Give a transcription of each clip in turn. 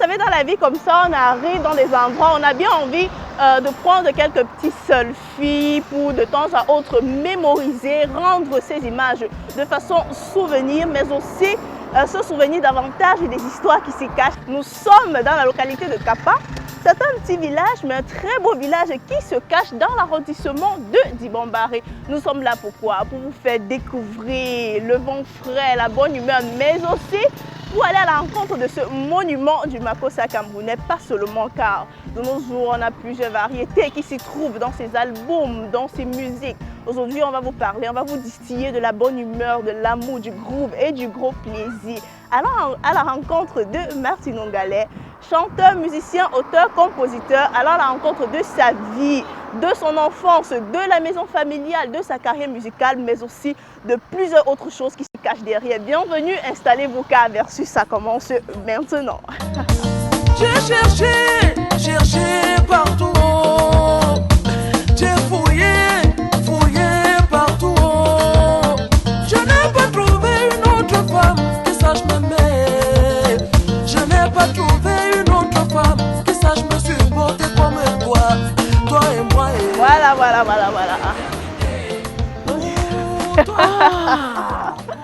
savez, dans la vie comme ça, on arrive dans des endroits, on a bien envie de prendre quelques petits selfies pour de temps à autre mémoriser, rendre ces images de façon souvenir, mais aussi se souvenir davantage des histoires qui s'y cachent. Nous sommes dans la localité de Kapa. C'est un petit village, mais un très beau village qui se cache dans l'arrondissement de Dibombaré. Nous sommes là pourquoi? Pour vous faire découvrir le vent frais, la bonne humeur, mais aussi pour aller à la rencontre de ce monument du Makossa camerounais, pas seulement car de nos jours, on a plusieurs variétés qui s'y trouvent dans ses albums, dans ses musiques. Aujourd'hui, on va vous parler, on va vous distiller de la bonne humeur, de l'amour, du groove et du gros plaisir. Alors, à la rencontre de Martin Ongalais, chanteur, musicien, auteur, compositeur, alors à la rencontre de sa vie, de son enfance, de la maison familiale, de sa carrière musicale, mais aussi de plusieurs autres choses qui se cachent derrière. Bienvenue, installez-vous car Versus, ça commence maintenant. J'ai cherché partout, j'ai fouillé partout. Je n'ai pas trouvé une autre femme qui sache m'aimer. Je n'ai pas trouvé une autre femme qui sache me supporter comme toi et moi. Voilà.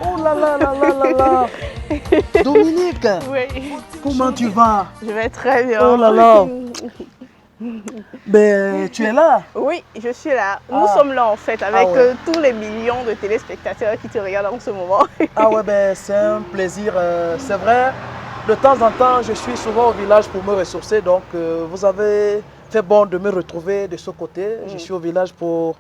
Oh là. Dominique, Oui. comment tu vas? Je vais très bien. Oh là là. Mais tu es là? Oui, je suis là. Nous sommes là en fait avec tous les millions de téléspectateurs qui te regardent en ce moment. Ah ouais, ben c'est un plaisir. C'est vrai, de temps en temps, je suis souvent au village pour me ressourcer. Donc, vous avez fait bon de me retrouver de ce côté. Je suis au village pour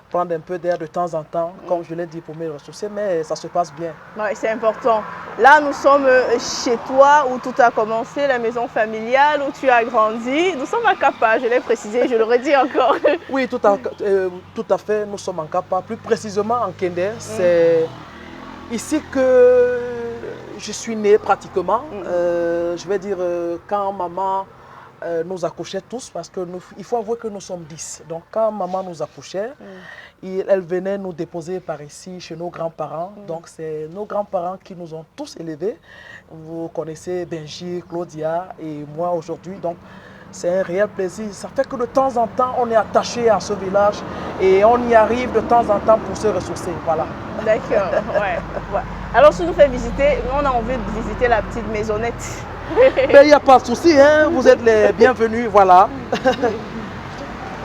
prendre un peu d'air de temps en temps, comme je l'ai dit, pour me ressourcer, mais ça se passe bien. Oui, c'est important. Là, nous sommes chez toi où tout a commencé, la maison familiale où tu as grandi. Nous sommes à Kapa, je l'ai précisé, je le redis encore. Oui, tout à fait, nous sommes en Kapa, plus précisément en Kender. C'est ici que je suis né pratiquement. Je vais dire, quand maman nous accouchait tous, parce qu'il faut avouer que nous sommes 10. Donc quand maman nous accouchait, elle venait nous déposer par ici chez nos grands-parents. Donc c'est nos grands-parents qui nous ont tous élevés. Vous connaissez Benji, Claudia et moi aujourd'hui. Donc c'est un réel plaisir. Ça fait que de temps en temps, on est attaché à ce village et on y arrive de temps en temps pour se ressourcer. Voilà. D'accord, ouais. Alors si nous fait visiter, on a envie de visiter la petite maisonnette. Mais il n'y a pas de souci, hein? Vous êtes les bienvenus, voilà.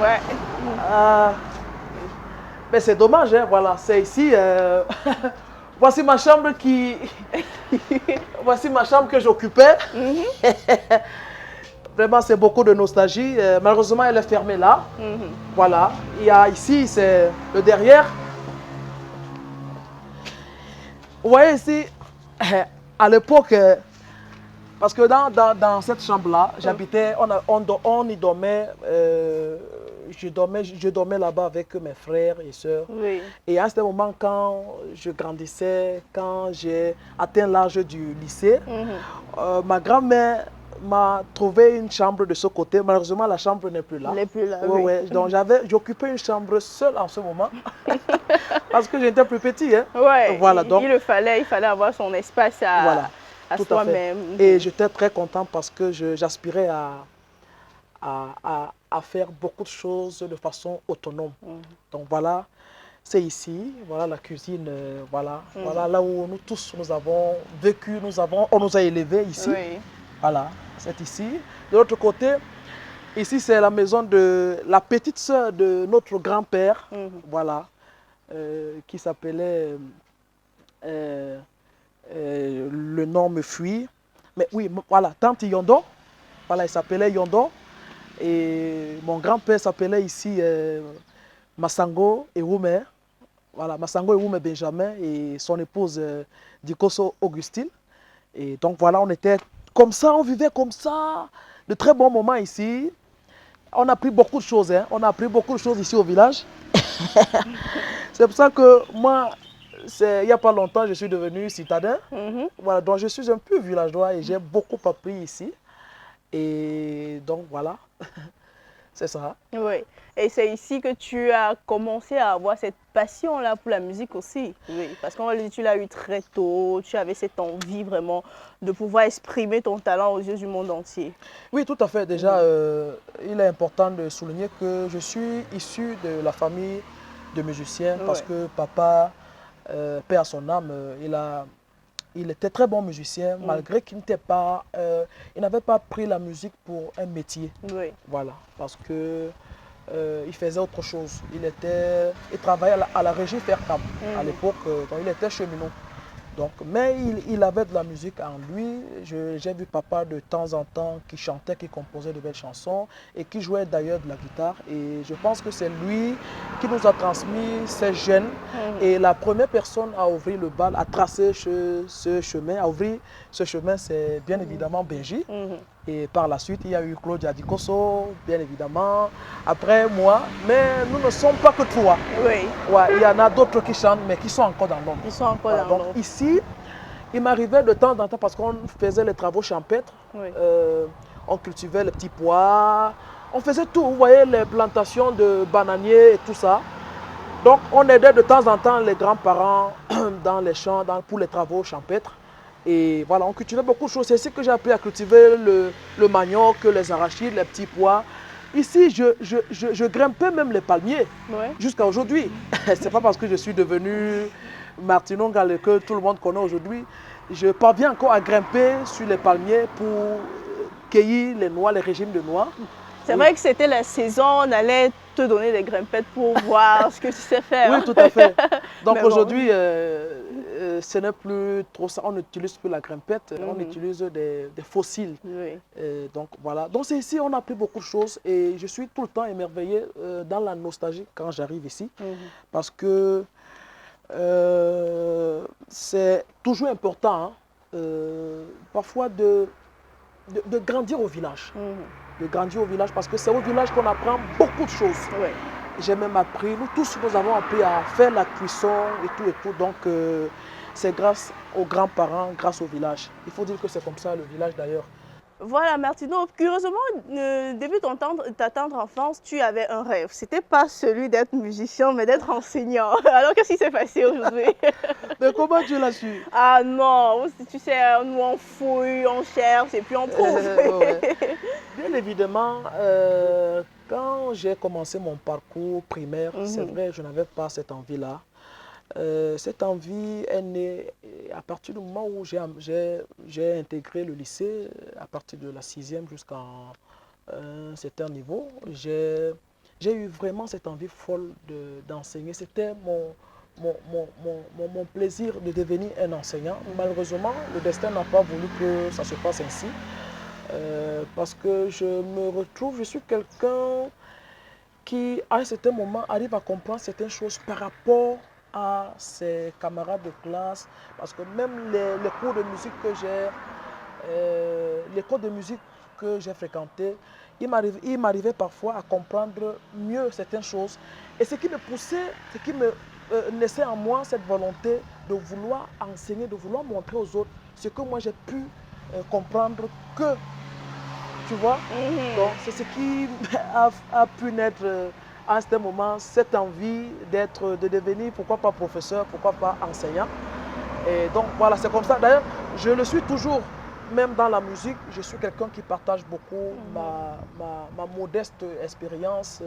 Ouais. Mais c'est dommage, hein? Voilà, c'est ici. Voici ma chambre Voici ma chambre que j'occupais. Vraiment, c'est beaucoup de nostalgie. Malheureusement, elle est fermée là. Voilà. Il y a ici, c'est le derrière. Vous voyez ici, à l'époque, parce que dans cette chambre-là, j'habitais, on y dormait, je dormais là-bas avec mes frères et sœurs. Oui. Et à ce moment, quand je grandissais, quand j'ai atteint l'âge du lycée, ma grand-mère m'a trouvé une chambre de ce côté. Malheureusement, la chambre n'est plus là. Elle n'est plus là, oui. oui. Donc j'occupais une chambre seule en ce moment, parce que j'étais plus petit. Hein. Ouais, voilà, donc, il fallait avoir son espace à soi-même. Et j'étais très content parce que j'aspirais à faire beaucoup de choses de façon autonome. Donc voilà, c'est ici, voilà la cuisine, voilà là où nous tous nous avons vécu, on nous a élevés ici. Oui. Voilà, c'est ici. De l'autre côté, ici c'est la maison de la petite sœur de notre grand-père, voilà, qui s'appelait, le nom me fuit, mais oui, voilà, tante Yondo, voilà, il s'appelait Yondo, et mon grand-père s'appelait ici Massango Ewume, voilà, Massango Ewume Benjamin, et son épouse Dikoso Augustine, et donc voilà, on était comme ça, on vivait comme ça, de très bons moments ici. On a appris beaucoup de choses, hein. On a appris beaucoup de choses ici au village. C'est pour ça que moi, il n'y a pas longtemps, je suis devenu citadin. Voilà, donc je suis un peu villageois et j'ai beaucoup appris ici. Et donc voilà. C'est ça. Oui. Et c'est ici que tu as commencé à avoir cette passion-là pour la musique aussi. Oui. Parce qu'on va le dire, tu l'as eu très tôt, tu avais cette envie vraiment de pouvoir exprimer ton talent aux yeux du monde entier. Oui, tout à fait. Déjà, il est important de souligner que je suis issu de la famille de musiciens parce Ouais. que papa, paix à son âme, il était très bon musicien malgré qu'il n'était pas, il n'avait pas pris la musique pour un métier. Oui. Voilà, parce que il faisait autre chose. Il travaillait à la régie Faircam à l'époque, donc il était cheminot. Donc, mais il avait de la musique en lui. J'ai vu papa de temps en temps qui chantait, qui composait de belles chansons et qui jouait d'ailleurs de la guitare. Et je pense que c'est lui qui nous a transmis ces gènes. Et la première personne à ouvrir le bal, à tracer ce chemin, à ouvrir ce chemin, c'est bien évidemment Benji. Et par la suite, il y a eu Claude Adikoso, bien évidemment. Après moi, mais nous ne sommes pas que trois. Oui. Ouais, il y en a d'autres qui chantent, mais qui sont encore dans l'ombre. Ils sont encore Voilà, dans donc l'ombre. ici, il m'arrivait de temps en temps, parce qu'on faisait les travaux champêtres, Oui. on cultivait les petits pois, on faisait tout, vous voyez, les plantations de bananiers et tout ça. Donc on aidait de temps en temps les grands-parents dans les champs, pour les travaux champêtres. Et voilà, on cultivait beaucoup de choses. C'est ici que j'ai appris à cultiver le manioc, les arachides, les petits pois. Ici, je grimpais même les palmiers Ouais. jusqu'à aujourd'hui. C'est pas parce que je suis devenu Martinon Gale que tout le monde connaît aujourd'hui. Je parviens encore à grimper sur les palmiers pour cueillir les noix, les régimes de noix. C'est vrai que c'était la saison, on allait te donner des grimpettes pour voir ce que tu sais faire. Oui, tout à fait. Donc Mais bon. aujourd'hui, ce n'est plus trop ça. On n'utilise plus la grimpette, on utilise des fossiles. Oui. Donc voilà. Donc c'est ici, on a appris beaucoup de choses et je suis tout le temps émerveillé dans la nostalgie quand j'arrive ici. Parce que c'est toujours important, hein, parfois de grandir au village. De grandir au village parce que c'est au village qu'on apprend beaucoup de choses. Oui. J'ai même appris, nous tous nous avons appris à faire la cuisson et tout et tout. Donc c'est grâce aux grands-parents, grâce au village. Il faut dire que c'est comme ça le village d'ailleurs. Voilà, Martino, curieusement, début de ta tendre enfance, tu avais un rêve. C'était pas celui d'être musicien, mais d'être enseignant. Alors, qu'est-ce qui s'est passé aujourd'hui? Mais comment tu l'as su? Ah non, tu sais, nous on fouille, on cherche et puis on trouve. Ouais. Bien évidemment, quand j'ai commencé mon parcours primaire, c'est vrai, je n'avais pas cette envie-là. Cette envie est née à partir du moment où j'ai intégré le lycée, à partir de la 6e jusqu'à un certain niveau. J'ai eu vraiment cette envie folle d'enseigner. C'était mon plaisir de devenir un enseignant. Malheureusement, le destin n'a pas voulu que ça se passe ainsi. Parce que je me retrouve, je suis quelqu'un qui, à un certain moment, arrive à comprendre certaines choses par rapport à ses camarades de classe, parce que même les cours de musique que j'ai fréquentés, il m'arrivait parfois à comprendre mieux certaines choses. Et ce qui me poussait, ce qui me naissait en moi, cette volonté de vouloir enseigner, de vouloir montrer aux autres ce que moi j'ai pu comprendre que, tu vois. Donc c'est ce qui a pu naître à un certain moment, cette envie de devenir, pourquoi pas professeur, pourquoi pas enseignant. Et donc voilà, c'est comme ça. D'ailleurs, je le suis toujours, même dans la musique, je suis quelqu'un qui partage beaucoup ma modeste expérience,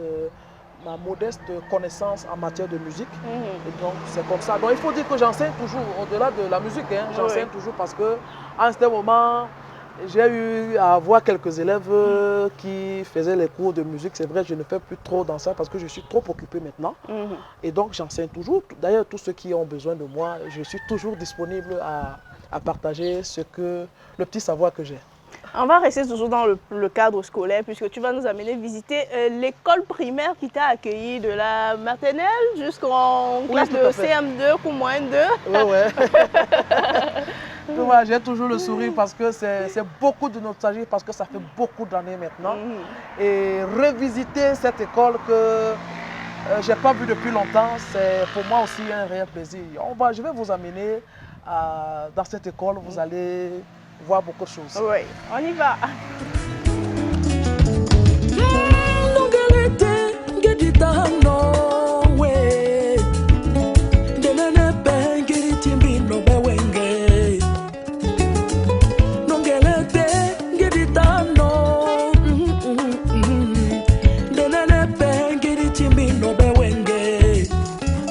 ma modeste connaissance en matière de musique. Et donc c'est comme ça. Donc il faut dire que j'enseigne toujours, au-delà de la musique, hein, j'enseigne toujours parce qu'à un certain moment, j'ai eu à voir quelques élèves qui faisaient les cours de musique. C'est vrai, je ne fais plus trop dans ça parce que je suis trop occupé maintenant. Et donc, j'enseigne toujours. D'ailleurs, tous ceux qui ont besoin de moi, je suis toujours disponible à partager le petit savoir que j'ai. On va rester toujours dans le cadre scolaire puisque tu vas nous amener visiter l'école primaire qui t'a accueilli de la maternelle jusqu'en classe de CM2 ou moins 2. Ouais. J'ai toujours le sourire parce que c'est beaucoup de nostalgie, parce que ça fait beaucoup d'années maintenant. Et revisiter cette école que je n'ai pas vue depuis longtemps, c'est pour moi aussi un réel plaisir. Je vais vous amener dans cette école, vous allez voir beaucoup de choses. Oui, on y va.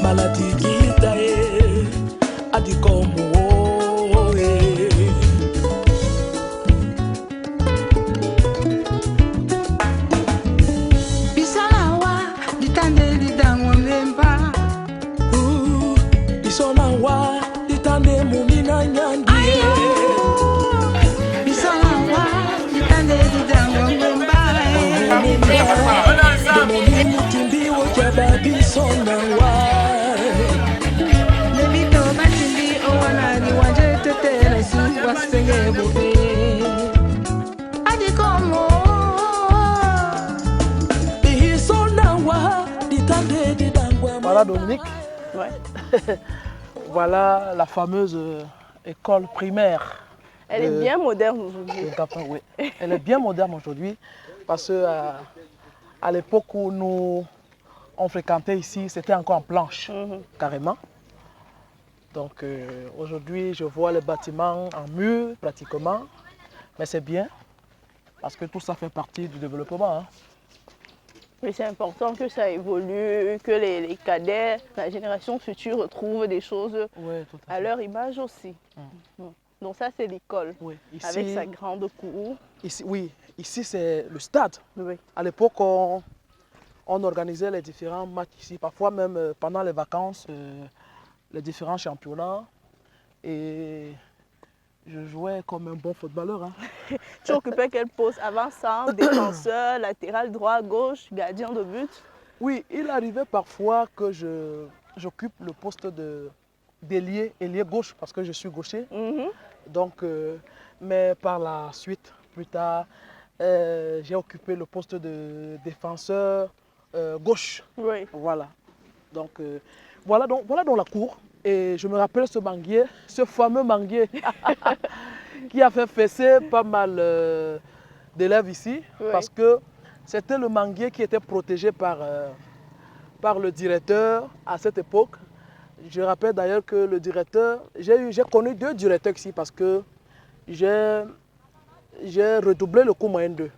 malatikita adikomo bisalawa ditande didango memba bisalawa ditande munina nyandie bisalawa ditande didango memba munini timbiwo jaba bisalawa nebito batindi owanani wanje tetera su wasenge bobe adikomo bisalawa ditande didangwa. Voilà Dominique. Ouais. Voilà la fameuse école primaire. Elle est bien moderne aujourd'hui. de Gapin, oui. Elle est bien moderne aujourd'hui parce que à l'époque où nous on fréquentait ici, c'était encore en planche, carrément. Donc aujourd'hui, je vois les bâtiments en mur pratiquement, mais c'est bien parce que tout ça fait partie du développement. Hein. Mais c'est important que ça évolue, que les cadets, la génération future retrouvent des choses Oui, tout à à fait. leur image aussi. Donc ça, c'est l'école, Oui, ici, avec sa grande cour. ici, oui, ici c'est le stade. Oui. À l'époque, on organisait les différents matchs ici, parfois même pendant les vacances, les différents championnats. Et je jouais comme un bon footballeur. Hein. Tu occupais quel poste? Avant-centre, défenseur, latéral, droit, gauche, gardien de but? Oui, il arrivait parfois que j'occupe le poste d'ailier, ailier gauche, parce que je suis gaucher. Donc, mais par la suite, plus tard, j'ai occupé le poste de défenseur gauche. Oui. Voilà. Donc, voilà donc la cour. Et je me rappelle ce manguier, ce fameux manguier qui a fait fesser pas mal d'élèves ici. Oui. Parce que c'était le manguier qui était protégé par le directeur à cette époque. Je rappelle d'ailleurs que le directeur, j'ai connu 2 directeurs ici parce que j'ai redoublé le cours moyen 2.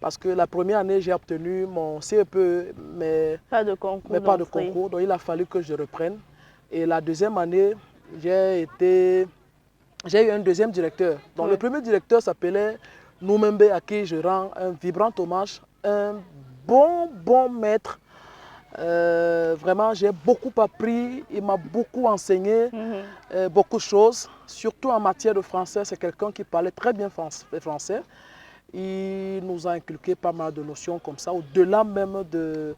Parce que la première année, j'ai obtenu mon CEP, mais Pas de concours. mais pas de d'entrée. concours. Donc il a fallu que je reprenne. Et la deuxième année, j'ai eu un deuxième directeur. Donc Oui. le premier directeur s'appelait Noumembe, à qui je rends un vibrant hommage, un bon maître. Vraiment, j'ai beaucoup appris, il m'a beaucoup enseigné beaucoup de choses, surtout en matière de français. C'est quelqu'un qui parlait très bien français. Il nous a inculqué pas mal de notions comme ça, au-delà même de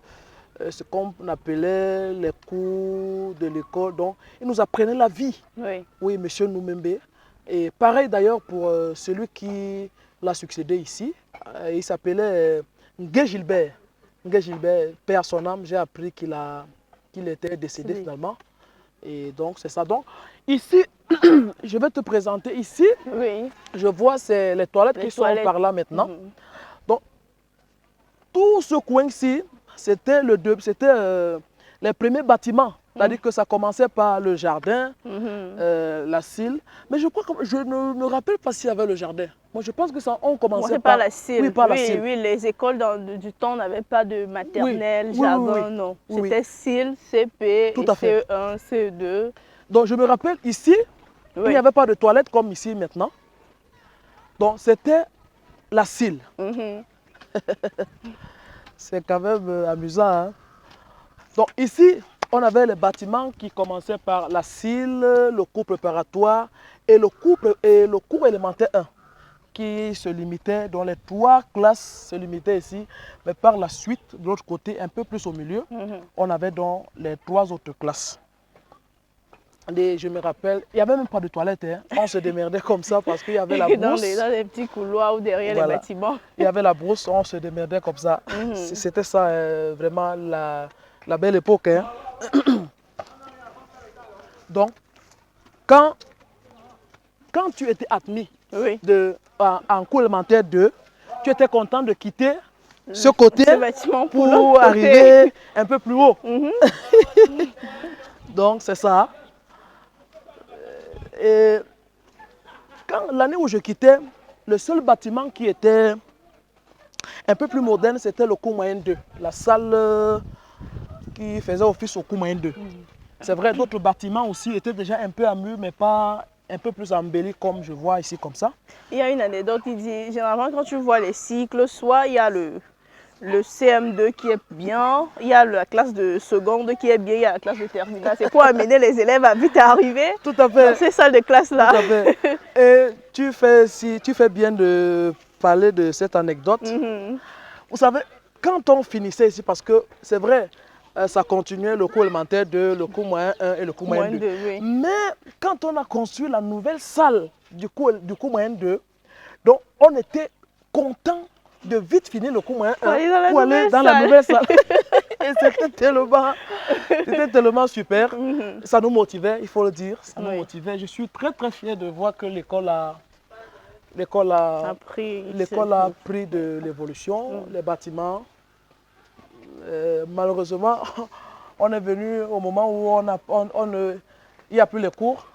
ce qu'on appelait les cours de l'école. Donc, il nous apprenait la vie. Oui. Oui, monsieur Noumembe. Et pareil d'ailleurs pour celui qui l'a succédé ici. Il s'appelait Ngué Gilbert. Ngué Gilbert, paix à son âme, j'ai appris qu'il était décédé finalement. Et donc, c'est ça. Donc, ici, je vais te présenter ici. Oui. Je vois c'est les toilettes qui sont par là maintenant. Donc, tout ce coin-ci, c'était les premiers bâtiments. C'est-à-dire que ça commençait par le jardin, la Cille. Mais je crois que je ne me rappelle pas s'il y avait le jardin. Moi, je pense que ça, on commençait par la Cille. Oui, par la Cille. Oui, les écoles du temps n'avaient pas de maternelle, Oui, jardin, oui. non. Oui. C'était Cille, CP, Tout à fait. CE1, CE2. Donc, je me rappelle ici, il n'y avait pas de toilette comme ici maintenant. Donc, c'était la Cille. C'est quand même amusant. Hein? Donc ici, on avait les bâtiments qui commençaient par la Cille, le cours préparatoire et le cours élémentaire 1 qui se limitait, dont les 3 classes se limitaient ici. Mais par la suite, de l'autre côté, un peu plus au milieu, on avait donc les 3 autres classes. Et je me rappelle, il n'y avait même pas de toilette. Hein. On se démerdait comme ça parce qu'il y avait la brousse. Dans les petits couloirs ou derrière les bâtiments. Il y avait la brousse, on se démerdait comme ça. C'était ça, vraiment la belle époque. Hein. Donc, quand tu étais admis en cours élémentaire 2, tu étais content de quitter ce côté pour arriver un peu plus haut. Donc, c'est ça. Et l'année où je quittais, le seul bâtiment qui était un peu plus moderne, c'était le cours moyen 2. La salle qui faisait office au cours moyen 2. C'est vrai, d'autres bâtiments aussi étaient déjà un peu à mur, mais pas un peu plus embellis comme je vois ici comme ça. Il y a une anecdote qui dit, généralement quand tu vois les cycles, soit il y a le CM2 qui est bien, il y a la classe de seconde qui est bien, il y a la classe de terminale. C'est pour amener les élèves à vite arriver Tout à dans fait. ces salles de classe-là. Tout à fait. Et tu fais bien de parler de cette anecdote. Vous savez, quand on finissait ici, parce que c'est vrai, ça continuait le cours élémentaire 2, le cours moyen 1 et le cours moyen 2. Oui. Mais quand on a construit la nouvelle salle du cours moyen 2, donc on était content de vite finir le cours moyen 1 pour aller dans la nouvelle salle. Et c'était tellement super. Ça nous motivait, il faut le dire. Ça nous motivait. Je suis très très fier de voir que l'école a pris de l'évolution, les bâtiments. Malheureusement, on est venu au moment où il n'y a plus les cours.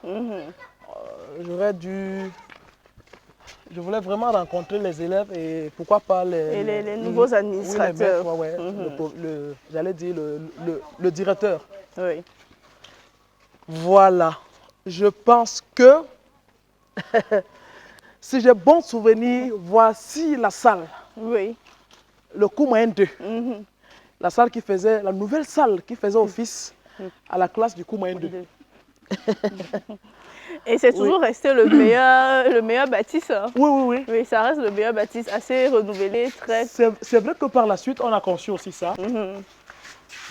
Je voulais vraiment rencontrer les élèves et pourquoi pas les nouveaux administrateurs. Oui, j'allais dire le directeur. Oui. Voilà. Je pense que si j'ai bon souvenir, voici la salle. Oui. Le cours moyen 2. La salle la nouvelle salle qui faisait office à la classe du cours moyen 2. Et c'est toujours resté le meilleur bâtisse. Hein. Oui. Oui, ça reste le meilleur bâtisse, assez renouvelé, très... C'est vrai que par la suite, on a conçu aussi ça.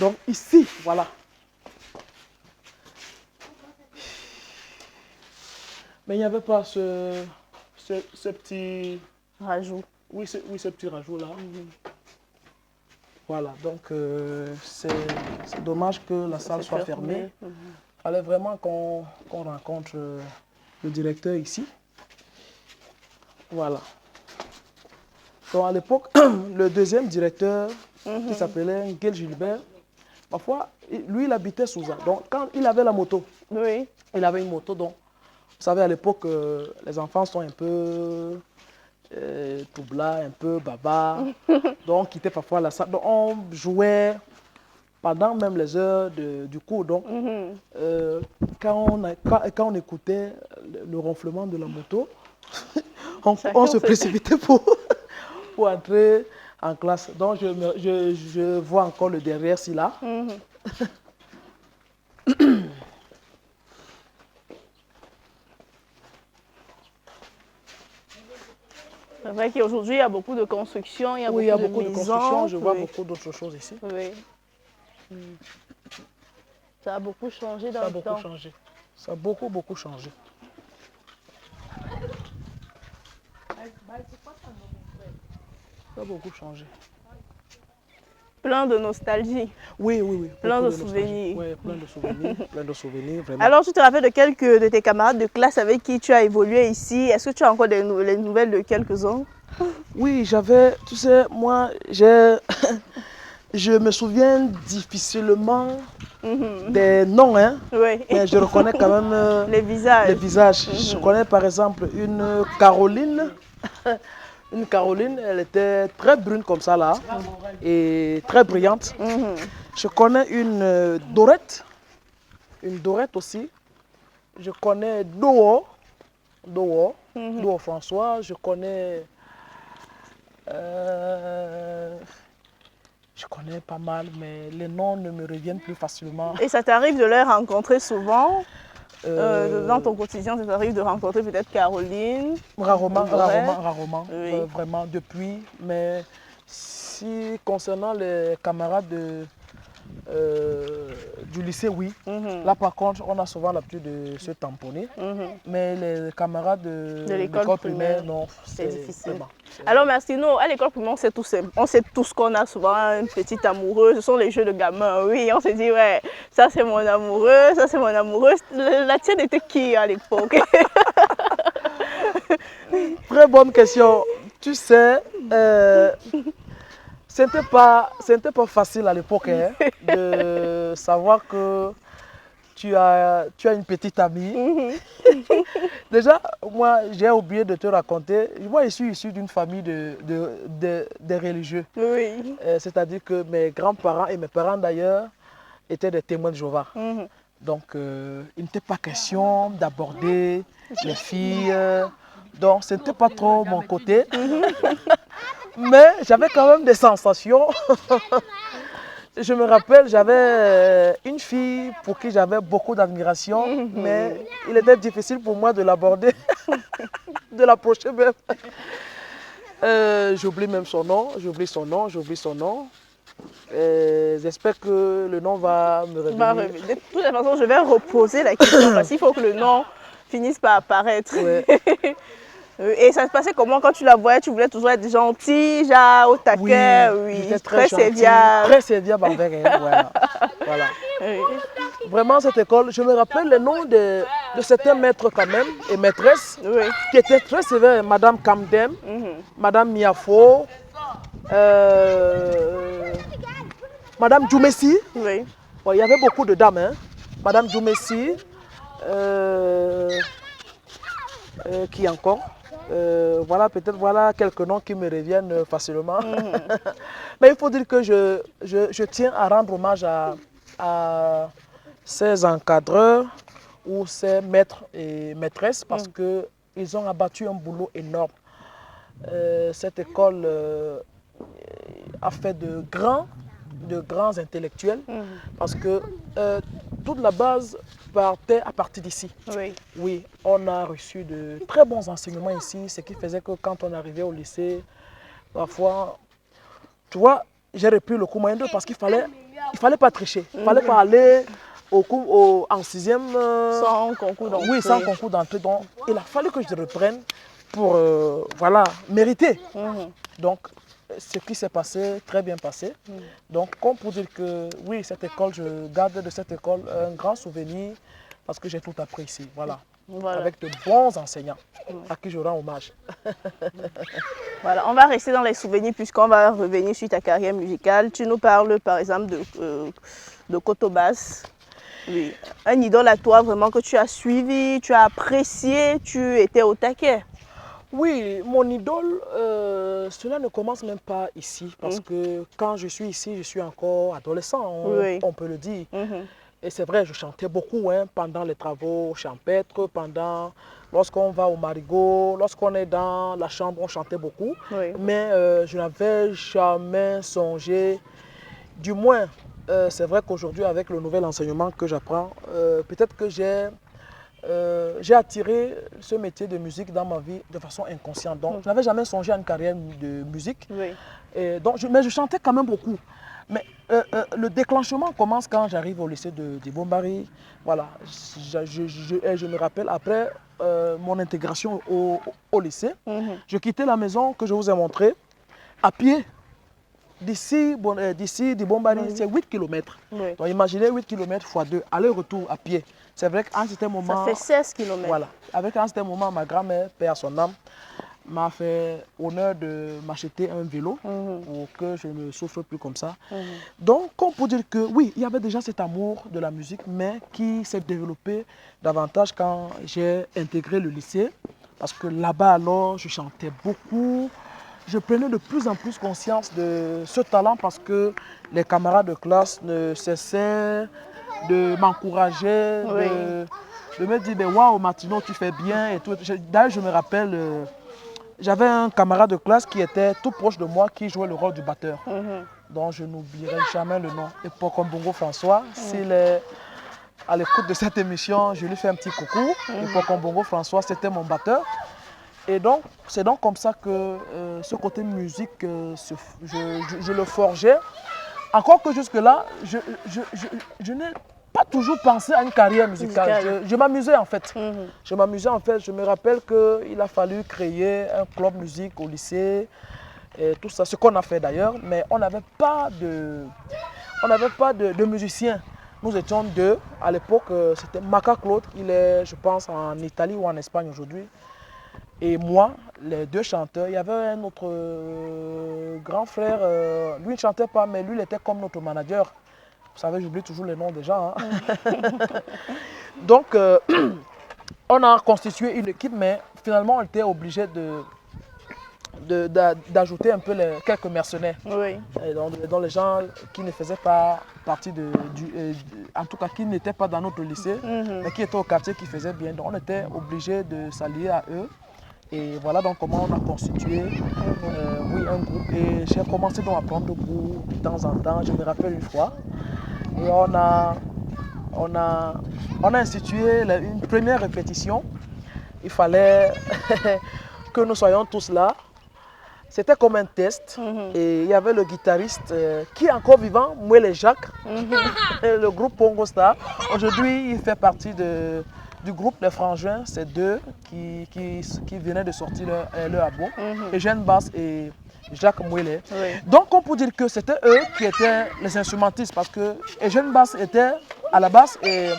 Donc ici, voilà. Mais il n'y avait pas ce petit... rajout. Oui, ce petit rajout-là. Voilà, donc c'est dommage que la salle soit fermée. Il fallait vraiment qu'on rencontre le directeur ici. Voilà. Donc à l'époque, le deuxième directeur, qui s'appelait Nguel Gilbert, parfois, lui, il habitait sous ça. Donc quand il avait la moto, il avait une moto. Donc, vous savez, à l'époque, les enfants sont un peu troublards, un peu baba. Donc on quittait parfois la salle. Donc on jouait pendant même les heures du cours. Donc, quand on écoutait le ronflement de la moto, on se précipitait pour entrer en classe. Donc, je vois encore le derrière, si là. C'est vrai qu'aujourd'hui, il y a beaucoup de constructions, il y a beaucoup de constructions. Je vois beaucoup d'autres choses ici. Oui. Ça a beaucoup changé dans le temps. Ça a beaucoup changé. Ça a beaucoup changé. Plein de nostalgie. Oui. Plein de souvenirs. Oui, plein de souvenirs, vraiment. Alors, tu te rappelles de quelques de tes camarades de classe avec qui tu as évolué ici? Est-ce que tu as encore les nouvelles de quelques-uns? Oui, tu sais, moi, je me souviens difficilement des noms, hein, oui. Mais je reconnais quand même les visages. Je connais par exemple une Caroline. Une Caroline, elle était très brune comme ça là, et très brillante. Je connais une Dorette aussi. Je connais Doo François. Je connais pas mal, mais les noms ne me reviennent plus facilement. Et ça t'arrive de les rencontrer souvent dans ton quotidien, ça t'arrive de rencontrer peut-être Caroline? Rarement, oui. Vraiment depuis. Mais si concernant les camarades du lycée, oui. Là par contre, on a souvent l'habitude de se tamponner. Mais les camarades de l'école primaire, non, c'est difficile. Vraiment, alors Martino, à l'école primaire, on sait tous qu'on a souvent une petite amoureuse. Ce sont les jeux de gamins, oui. On se dit, ouais, ça c'est mon amoureux, ça c'est mon amoureuse. La tienne était qui à l'époque? Très bonne question. Tu sais, c'était pas facile à l'époque de savoir que tu as une petite amie. Déjà, moi, j'ai oublié de te raconter. Moi, je suis issu d'une famille de religieux. Oui. C'est-à-dire que mes grands-parents et mes parents d'ailleurs étaient des témoins de Jéhovah. Donc, il n'était pas question d'aborder les filles. Donc, ce n'était pas trop mon côté. Mais j'avais quand même des sensations. Je me rappelle, j'avais une fille pour qui j'avais beaucoup d'admiration, mais il était difficile pour moi de l'aborder, de l'approcher même. J'oublie même son nom, j'oublie son nom. J'espère que le nom va me revenir. De toute façon, je vais reposer la question parce qu'il faut que le nom finisse par apparaître. Ouais. Et ça se passait comment quand tu la voyais? Tu voulais toujours être gentil, genre au taquet, j'étais très gentil, serviable. très serviable envers elle. Voilà. Oui. Vraiment, cette école, je me rappelle le nom de certains maîtres quand même et maîtresses Oui. qui étaient très sévères. Madame Kamdem, Madame Miafo, Madame Djoumessi. Oui. Bon, il y avait beaucoup de dames. Hein. Madame Djoumessi, qui encore voilà, peut-être voilà quelques noms qui me reviennent facilement. Mais il faut dire que je tiens à rendre hommage à ces encadreurs ou ces maîtres et maîtresses parce qu'ils ont abattu un boulot énorme. Cette école a fait de grands intellectuels parce que toute la base partait à partir d'ici. Oui. Oui, on a reçu de très bons enseignements ici, ce qui faisait que quand on arrivait au lycée, parfois, tu vois, j'ai repris le cours moyen 2 parce qu'il fallait pas tricher. Il ne fallait pas aller au cours en 6e. Sans concours d'entrée. Oui, sans concours d'entrée. Donc, il a fallu que je reprenne pour voilà, mériter. Donc, ce qui s'est passé, très bien passé. Donc, comme pour dire que oui, cette école, je garde de cette école un grand souvenir parce que j'ai tout appris ici. Voilà. Avec de bons enseignants à qui je rends hommage. Voilà, on va rester dans les souvenirs puisqu'on va revenir sur ta carrière musicale. Tu nous parles par exemple de Kotobas. Oui. Un idole à toi vraiment que tu as suivi, tu as apprécié, tu étais au taquet. Oui, mon idole, cela ne commence même pas ici parce que quand je suis ici, je suis encore adolescent, on peut le dire. Et c'est vrai, je chantais beaucoup pendant les travaux champêtres, lorsqu'on va au marigot, lorsqu'on est dans la chambre, on chantait beaucoup. Oui. Mais je n'avais jamais songé, du moins, c'est vrai qu'aujourd'hui, avec le nouvel enseignement que j'apprends, peut-être que j'ai attiré ce métier de musique dans ma vie de façon inconsciente. Donc, je n'avais jamais songé à une carrière de musique. Oui. Et donc, mais je chantais quand même beaucoup. Mais le déclenchement commence quand j'arrive au lycée de Bombari. Voilà, je me rappelle, après mon intégration au lycée, je quittais la maison que je vous ai montrée à pied. D'ici Bombari, c'est 8 km. Oui. Donc imaginez 8 km x 2, aller-retour à pied. C'est vrai qu'à un certain moment... Ça fait 16 km. Voilà. Avec un certain moment, ma grand-mère, paix à son âme, m'a fait honneur de m'acheter un vélo pour que je ne souffre plus comme ça. Donc, on peut dire que oui, il y avait déjà cet amour de la musique, mais qui s'est développé davantage quand j'ai intégré le lycée. Parce que là-bas, alors, je chantais beaucoup. Je prenais de plus en plus conscience de ce talent parce que les camarades de classe ne cessaient de m'encourager, de me dire waouh, Martino, tu fais bien et tout. D'ailleurs, je me rappelle, j'avais un camarade de classe qui était tout proche de moi qui jouait le rôle du batteur. Donc je n'oublierai jamais le nom. Et pour Kombongo François, s'il est à l'écoute de cette émission, je lui fais un petit coucou. Et pour Kombongo François, c'était mon batteur. Et donc, c'est donc comme ça que ce côté musique, je le forgeais. Encore que jusque-là, je n'ai pas toujours pensé à une carrière musicale. Je m'amusais en fait. Je m'amusais en fait. Je me rappelle qu'il a fallu créer un club musique au lycée. Et tout ça, ce qu'on a fait d'ailleurs. Mais on n'avait pas de musiciens. Nous étions deux. À l'époque, c'était Maca Claude. Il est, je pense, en Italie ou en Espagne aujourd'hui. Et moi, les deux chanteurs, il y avait un autre grand frère, lui ne chantait pas, mais lui il était comme notre manager. Vous savez, j'oublie toujours les noms des gens. Donc, on a constitué une équipe, mais finalement on était obligé d'ajouter un peu quelques mercenaires. Oui. Et dans les gens qui ne faisaient pas partie en tout cas qui n'étaient pas dans notre lycée, mais qui étaient au quartier, qui faisaient bien. Donc on était obligé de s'allier à eux. Et voilà donc comment on a constitué un groupe. Et j'ai commencé donc à prendre goût de temps en temps. Je me rappelle une fois. Et on a institué une première répétition. Il fallait que nous soyons tous là. C'était comme un test. Et il y avait le guitariste qui est encore vivant, Mouele Jacques, le groupe Pongo Star. Aujourd'hui, il fait partie du groupe des Frangins. C'est deux qui venaient de sortir leur album. Eugène Basse et Jacques Mouele. Oui. Donc on peut dire que c'était eux qui étaient les instrumentistes parce que Eugène Basse était à la basse et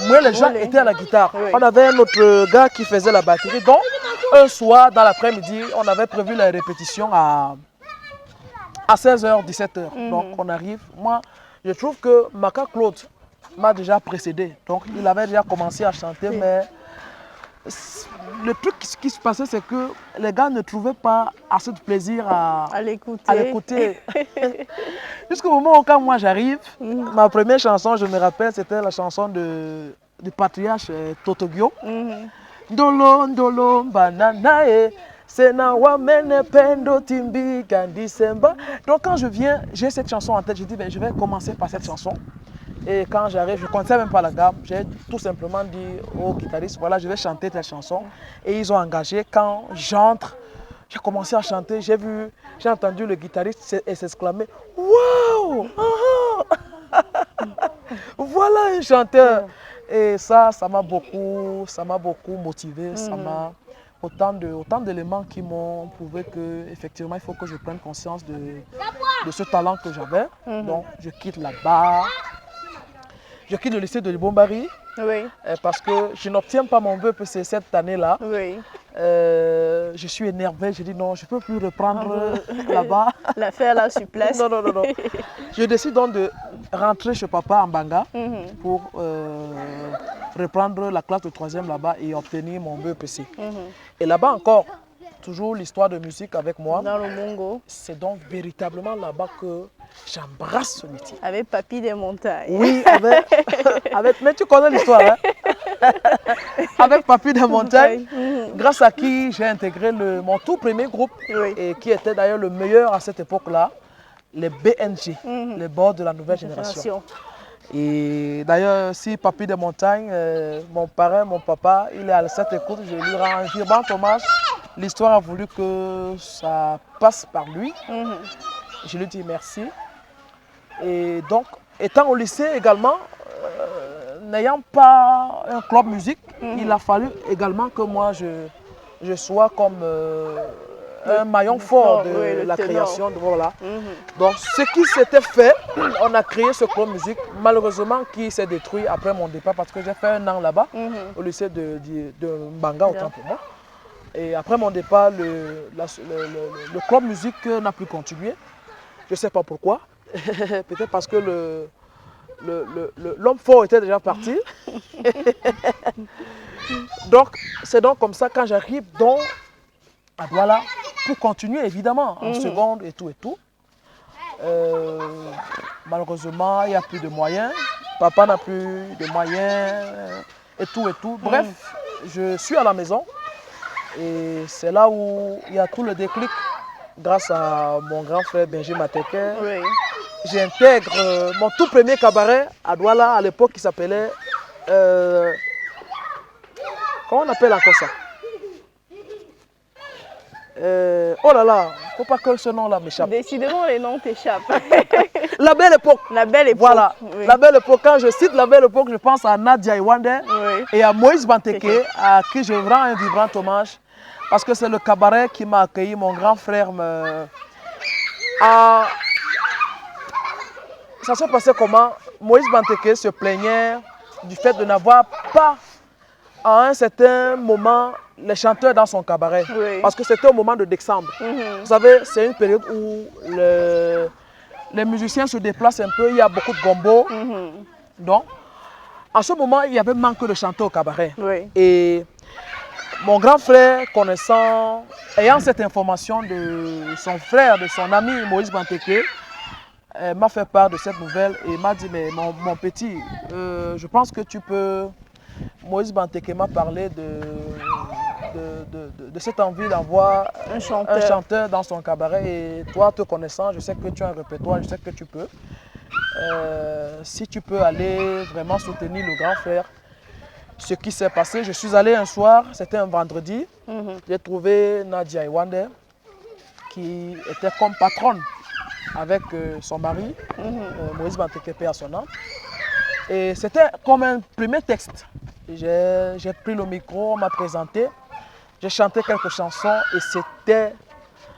Mouele Jacques était à la guitare. Oui. On avait un autre gars qui faisait la batterie. Donc un soir dans l'après-midi, on avait prévu la répétition à 16h, 17h. Donc on arrive. Moi, je trouve que Maka Claude m'a déjà précédé. Donc il avait déjà commencé à chanter, mais le truc qui se passait, c'est que les gars ne trouvaient pas assez de plaisir à l'écouter. Jusqu'au moment où quand moi j'arrive, ma première chanson, je me rappelle, c'était la chanson du patriarche Totogio. Ndolo, ndolo, banana, senawa mene pendo timbi kandisemba. Donc quand je viens, j'ai cette chanson en tête, je dis ben, je vais commencer par cette chanson. Et quand j'arrive, je ne connaissais même pas la gamme. J'ai tout simplement dit au guitariste, voilà, je vais chanter telle chanson. Et ils ont engagé. Quand j'entre, j'ai commencé à chanter. J'ai entendu le guitariste s'exclamer « Waouh! Voilà un chanteur !» Et ça m'a beaucoup motivé. Ça m'a autant d'éléments qui m'ont prouvé qu'effectivement, il faut que je prenne conscience de ce talent que j'avais. Donc, je quitte là-bas. Je quitte le lycée de Libombari parce que je n'obtiens pas mon BEPC cette année-là. Oui. Je suis énervé, je dis non, je ne peux plus reprendre là-bas. Faire la souplesse. Non. Je décide donc de rentrer chez papa en Banga pour reprendre la classe de 3e là-bas et obtenir mon BEPC. Et là-bas encore, toujours l'histoire de musique avec moi. Dans le Mongo. C'est donc véritablement là-bas que j'embrasse ce métier. Avec Papy des Montagnes. Oui, mais tu connais l'histoire, hein? Avec Papy des Montagnes, grâce à qui j'ai intégré mon tout premier groupe, et qui était d'ailleurs le meilleur à cette époque-là, les BNG, les Bords de la Nouvelle Génération. Et d'ailleurs, si Papy des Montagnes, mon parrain, mon papa, il est à cette écoute, je lui rends un vibrant hommage. L'histoire a voulu que ça passe par lui. Je lui dis merci. Et donc, étant au lycée également, n'ayant pas un club musique, il a fallu également que moi je sois comme un maillon fort de la création. Voilà. Donc, ce qui s'était fait, on a créé ce club musique, malheureusement qui s'est détruit après mon départ parce que j'ai fait un an là-bas, au lycée de Mbanga, autant pour moi. Et après mon départ, le club musique n'a plus continué. Je ne sais pas pourquoi. Peut-être parce que l'homme fort était déjà parti. Donc, c'est donc comme ça quand j'arrive à Douala pour continuer évidemment en seconde et tout. Malheureusement, il n'y a plus de moyens. Papa n'a plus de moyens et tout. Bref, je suis à la maison et c'est là où il y a tout le déclic. Grâce à mon grand frère Benji Mateke, j'intègre mon tout premier cabaret à Douala, à l'époque qui s'appelait... comment on appelle encore ça? Oh là là, il ne faut pas que ce nom-là m'échappe. Décidément, les noms t'échappent. La belle époque. La belle époque. Voilà, la belle époque. Quand je cite la belle époque, je pense à Nadia Iwande et à Moïse Banteke, à qui je rends un vibrant hommage. Parce que c'est le cabaret qui m'a accueilli, mon grand frère. Ça s'est passé comment? Moïse Banteke se plaignait du fait de n'avoir pas, à un certain moment, les chanteurs dans son cabaret. Parce que c'était au moment de décembre. Vous savez, c'est une période où les musiciens se déplacent un peu, il y a beaucoup de gombo. Donc, en ce moment, il y avait manque de chanteurs au cabaret. Et Mon grand frère, connaissant, ayant cette information de son frère, de son ami Moïse Banteke, m'a fait part de cette nouvelle et m'a dit, mais mon petit, je pense que tu peux... Moïse Banteke m'a parlé de cette envie d'avoir un chanteur dans son cabaret. Et toi, te connaissant, je sais que tu as un répertoire, je sais que tu peux. Si tu peux aller vraiment soutenir le grand frère. Ce qui s'est passé, je suis allé un soir, c'était un vendredi. J'ai trouvé Nadia Iwande qui était comme patronne avec son mari, Moïse Banteke, paix à son âme. Et c'était comme un premier texte. J'ai pris le micro, on m'a présenté, j'ai chanté quelques chansons et c'était...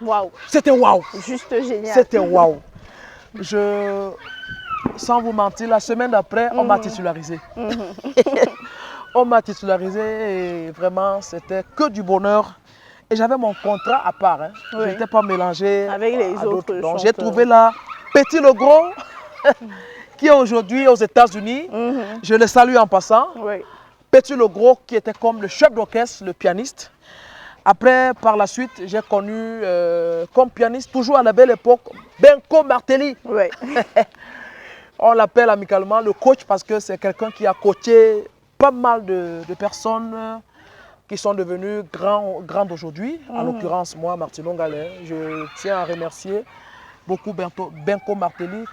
Waouh! C'était waouh! Juste génial. C'était waouh! Sans vous mentir, la semaine d'après, on m'a titularisé. On m'a titularisé et vraiment, c'était que du bonheur. Et j'avais mon contrat à part. Hein. Oui. Je n'étais pas mélangé avec les à autres. Donc j'ai trouvé là Petit Le Gros, qui est aujourd'hui aux États-Unis. Je le salue en passant. Oui. Petit Le Gros, qui était comme le chef d'orchestre, le pianiste. Après, par la suite, j'ai connu comme pianiste, toujours à la belle époque, Benko Martelly. Oui. On l'appelle amicalement le coach parce que c'est quelqu'un qui a coaché pas mal de personnes qui sont devenues grandes aujourd'hui. En l'occurrence, moi, Martino Gallet, je tiens à remercier beaucoup Benko Martelly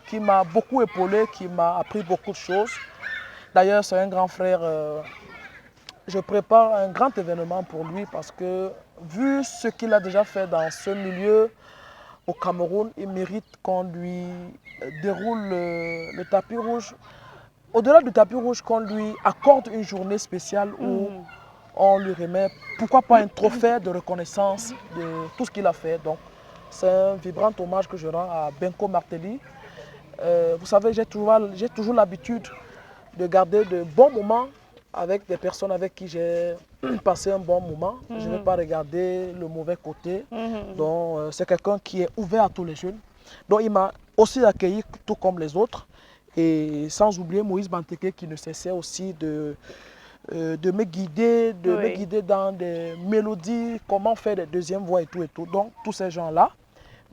qui m'a beaucoup épaulé, qui m'a appris beaucoup de choses. D'ailleurs, c'est un grand frère. Je prépare un grand événement pour lui parce que, vu ce qu'il a déjà fait dans ce milieu au Cameroun, il mérite qu'on lui déroule le tapis rouge. Au-delà du tapis rouge, qu'on lui accorde une journée spéciale où on lui remet, pourquoi pas un trophée de reconnaissance de tout ce qu'il a fait. Donc, c'est un vibrant hommage que je rends à Benko Martelly. Vous savez, j'ai toujours l'habitude de garder de bons moments avec des personnes avec qui j'ai passé un bon moment. Je ne vais pas regarder le mauvais côté. Donc, c'est quelqu'un qui est ouvert à tous les jeunes. Donc, il m'a aussi accueilli tout comme les autres. Et sans oublier Moïse Banteke qui ne cessait aussi de me guider, me guider dans des mélodies, comment faire des deuxièmes voix et tout et tout. Donc, tous ces gens-là,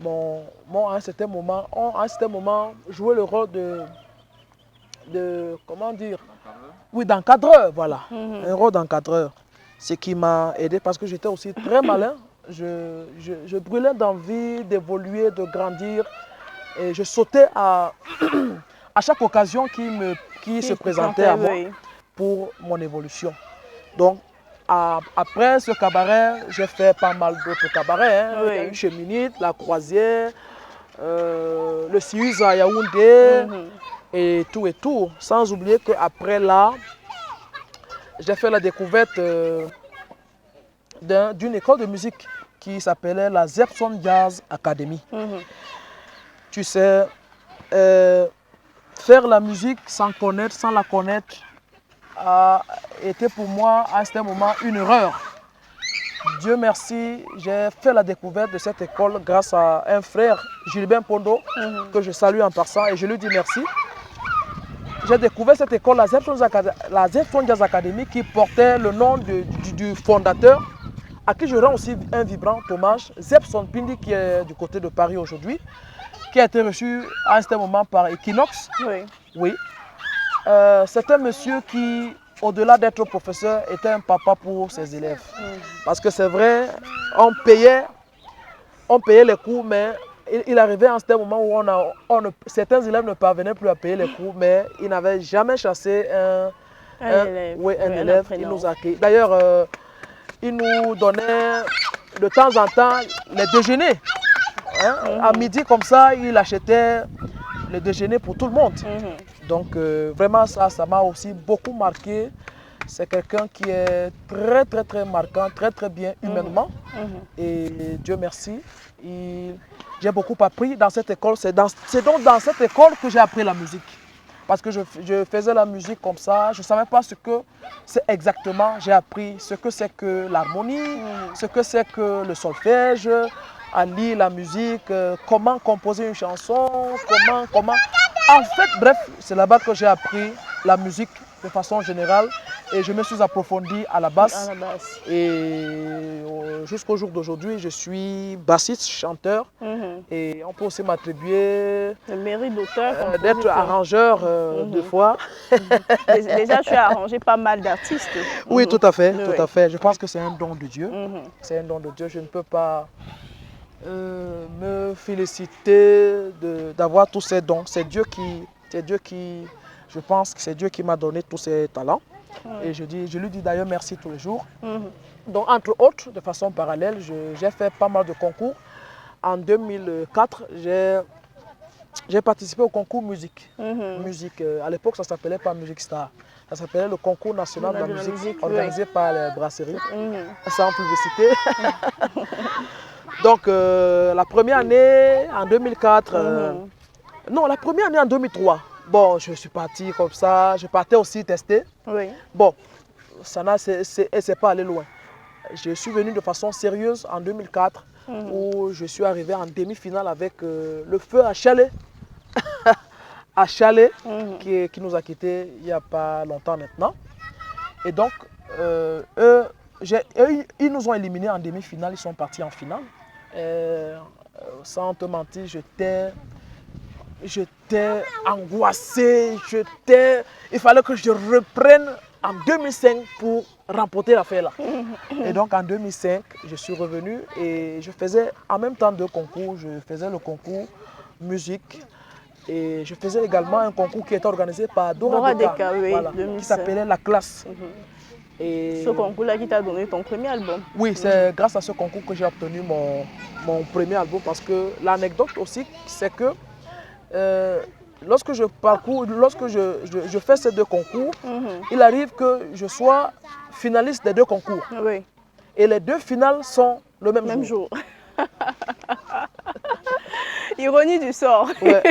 à un certain moment, jouaient le rôle de comment dire, oui, d'encadreur, voilà, un rôle d'encadreur. Ce qui m'a aidé parce que j'étais aussi très malin. Je brûlais d'envie d'évoluer, de grandir. Et je sautais à chaque occasion qui se présentait à moi pour mon évolution. Donc, après ce cabaret, j'ai fait pas mal d'autres cabarets. Hein. Il y a eu Cheminite, La Croisière, le Sius à Yaoundé et tout. Sans oublier qu'après là, j'ai fait la découverte d'une école de musique qui s'appelait la Zepson Jazz Academy. Tu sais, faire la musique sans la connaître, a été pour moi à ce moment une erreur. Dieu merci, j'ai fait la découverte de cette école grâce à un frère, Gilbert Pondo, que je salue en passant et je lui dis merci. J'ai découvert cette école, la Zepson Jazz Academy, qui portait le nom du fondateur, à qui je rends aussi un vibrant hommage, Zepson Pindi, qui est du côté de Paris aujourd'hui, qui a été reçu à un certain moment par Equinox. Oui. C'est un monsieur qui, au-delà d'être professeur, était un papa pour ses élèves. Parce que c'est vrai, on payait les cours, mais il arrivait à un certain moment où certains élèves ne parvenaient plus à payer les cours, mais il n'avait jamais chassé un élève. Il nous accueillait. D'ailleurs, il nous donnait de temps en temps les déjeuners. Hein? À midi, comme ça, il achetait le déjeuner pour tout le monde. Donc, vraiment, ça m'a aussi beaucoup marqué. C'est quelqu'un qui est très, très, très marquant, très, très bien humainement. Et Dieu merci, j'ai beaucoup appris dans cette école. C'est donc dans cette école que j'ai appris la musique. Parce que je faisais la musique comme ça. Je ne savais pas ce que c'est exactement. J'ai appris ce que c'est que l'harmonie, ce que c'est que le solfège, à lire la musique, comment composer une chanson, comment... En fait, bref, c'est là-bas que j'ai appris la musique de façon générale Et je me suis approfondi à la basse. À la basse. Et jusqu'au jour d'aujourd'hui, je suis bassiste, chanteur. Et on peut aussi m'attribuer le mérite d'auteur, d'être arrangeur deux fois. Déjà, tu as arrangé pas mal d'artistes. Oui, tout à fait, Oui. tout à fait. Je pense que c'est un don de Dieu. C'est un don de Dieu. Je ne peux pas me féliciter d'avoir tous ces dons. C'est Dieu qui, je pense que c'est Dieu qui m'a donné tous ces talents. Et je lui dis d'ailleurs merci tous les jours. Donc, entre autres, de façon parallèle, j'ai fait pas mal de concours. En 2004, j'ai participé au concours musique. Musique à l'époque, ça ne s'appelait pas Musique Star. Ça s'appelait le concours national de la musique organisé par les brasseries. Sans publicité. Donc, la première année, en 2004, non, la première année en 2003. Bon, je suis parti comme ça, je partais aussi tester. Oui. Bon, ça c'est pas allé loin. Je suis venu de façon sérieuse en 2004 où je suis arrivé en demi-finale avec le feu à Chalet. À Chalet, qui nous a quittés il n'y a pas longtemps maintenant. Et donc, ils nous ont éliminés en demi-finale, ils sont partis en finale. Sans te mentir, j'étais angoissé, il fallait que je reprenne en 2005 pour remporter l'affaire-là. Et donc en 2005, je suis revenu et je faisais en même temps deux concours. Je faisais le concours musique et je faisais également un concours qui était organisé par Dora Deka, oui, voilà, qui s'appelait La Classe. Et ce concours-là qui t'a donné ton premier album. Oui, c'est grâce à ce concours que j'ai obtenu mon premier album parce que l'anecdote aussi, c'est que lorsque je fais ces deux concours, il arrive que je sois finaliste des deux concours. Oui. Et les deux finales sont le même jour. Ironie du sort. Ouais.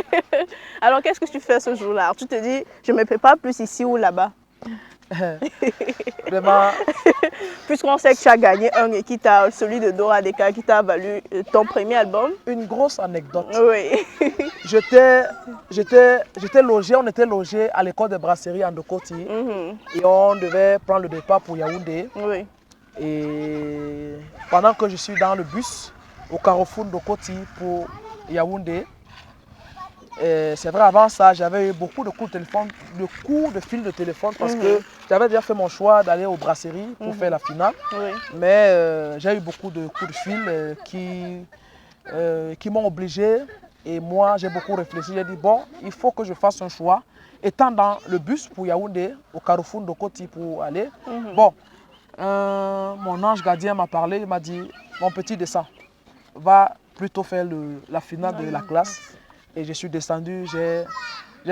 Alors qu'est-ce que tu fais ce jour-là? Tu te dis, je ne me prépare plus ici ou là-bas? Vraiment. Puisqu'on sait que tu as gagné celui de Dora Deka qui t'a valu ton premier album. Une grosse anecdote. Oui. On était logé à l'école de brasserie en Ndokoti et on devait prendre le départ pour Yaoundé. Oui. Et pendant que je suis dans le bus au carrefour Ndokoti pour Yaoundé, c'est vrai, avant ça, j'avais eu beaucoup de coups de fil de téléphone parce que j'avais déjà fait mon choix d'aller aux brasseries pour faire la finale. Oui. Mais j'ai eu beaucoup de coups de fil qui m'ont obligé. Et moi, j'ai beaucoup réfléchi. J'ai dit, bon, il faut que je fasse un choix. Étant dans le bus pour Yaoundé, au carrefour Ndokoti pour aller, bon, mon ange gardien m'a parlé, il m'a dit, mon petit descend, va plutôt faire la finale de la classe. Et je suis descendu, j'ai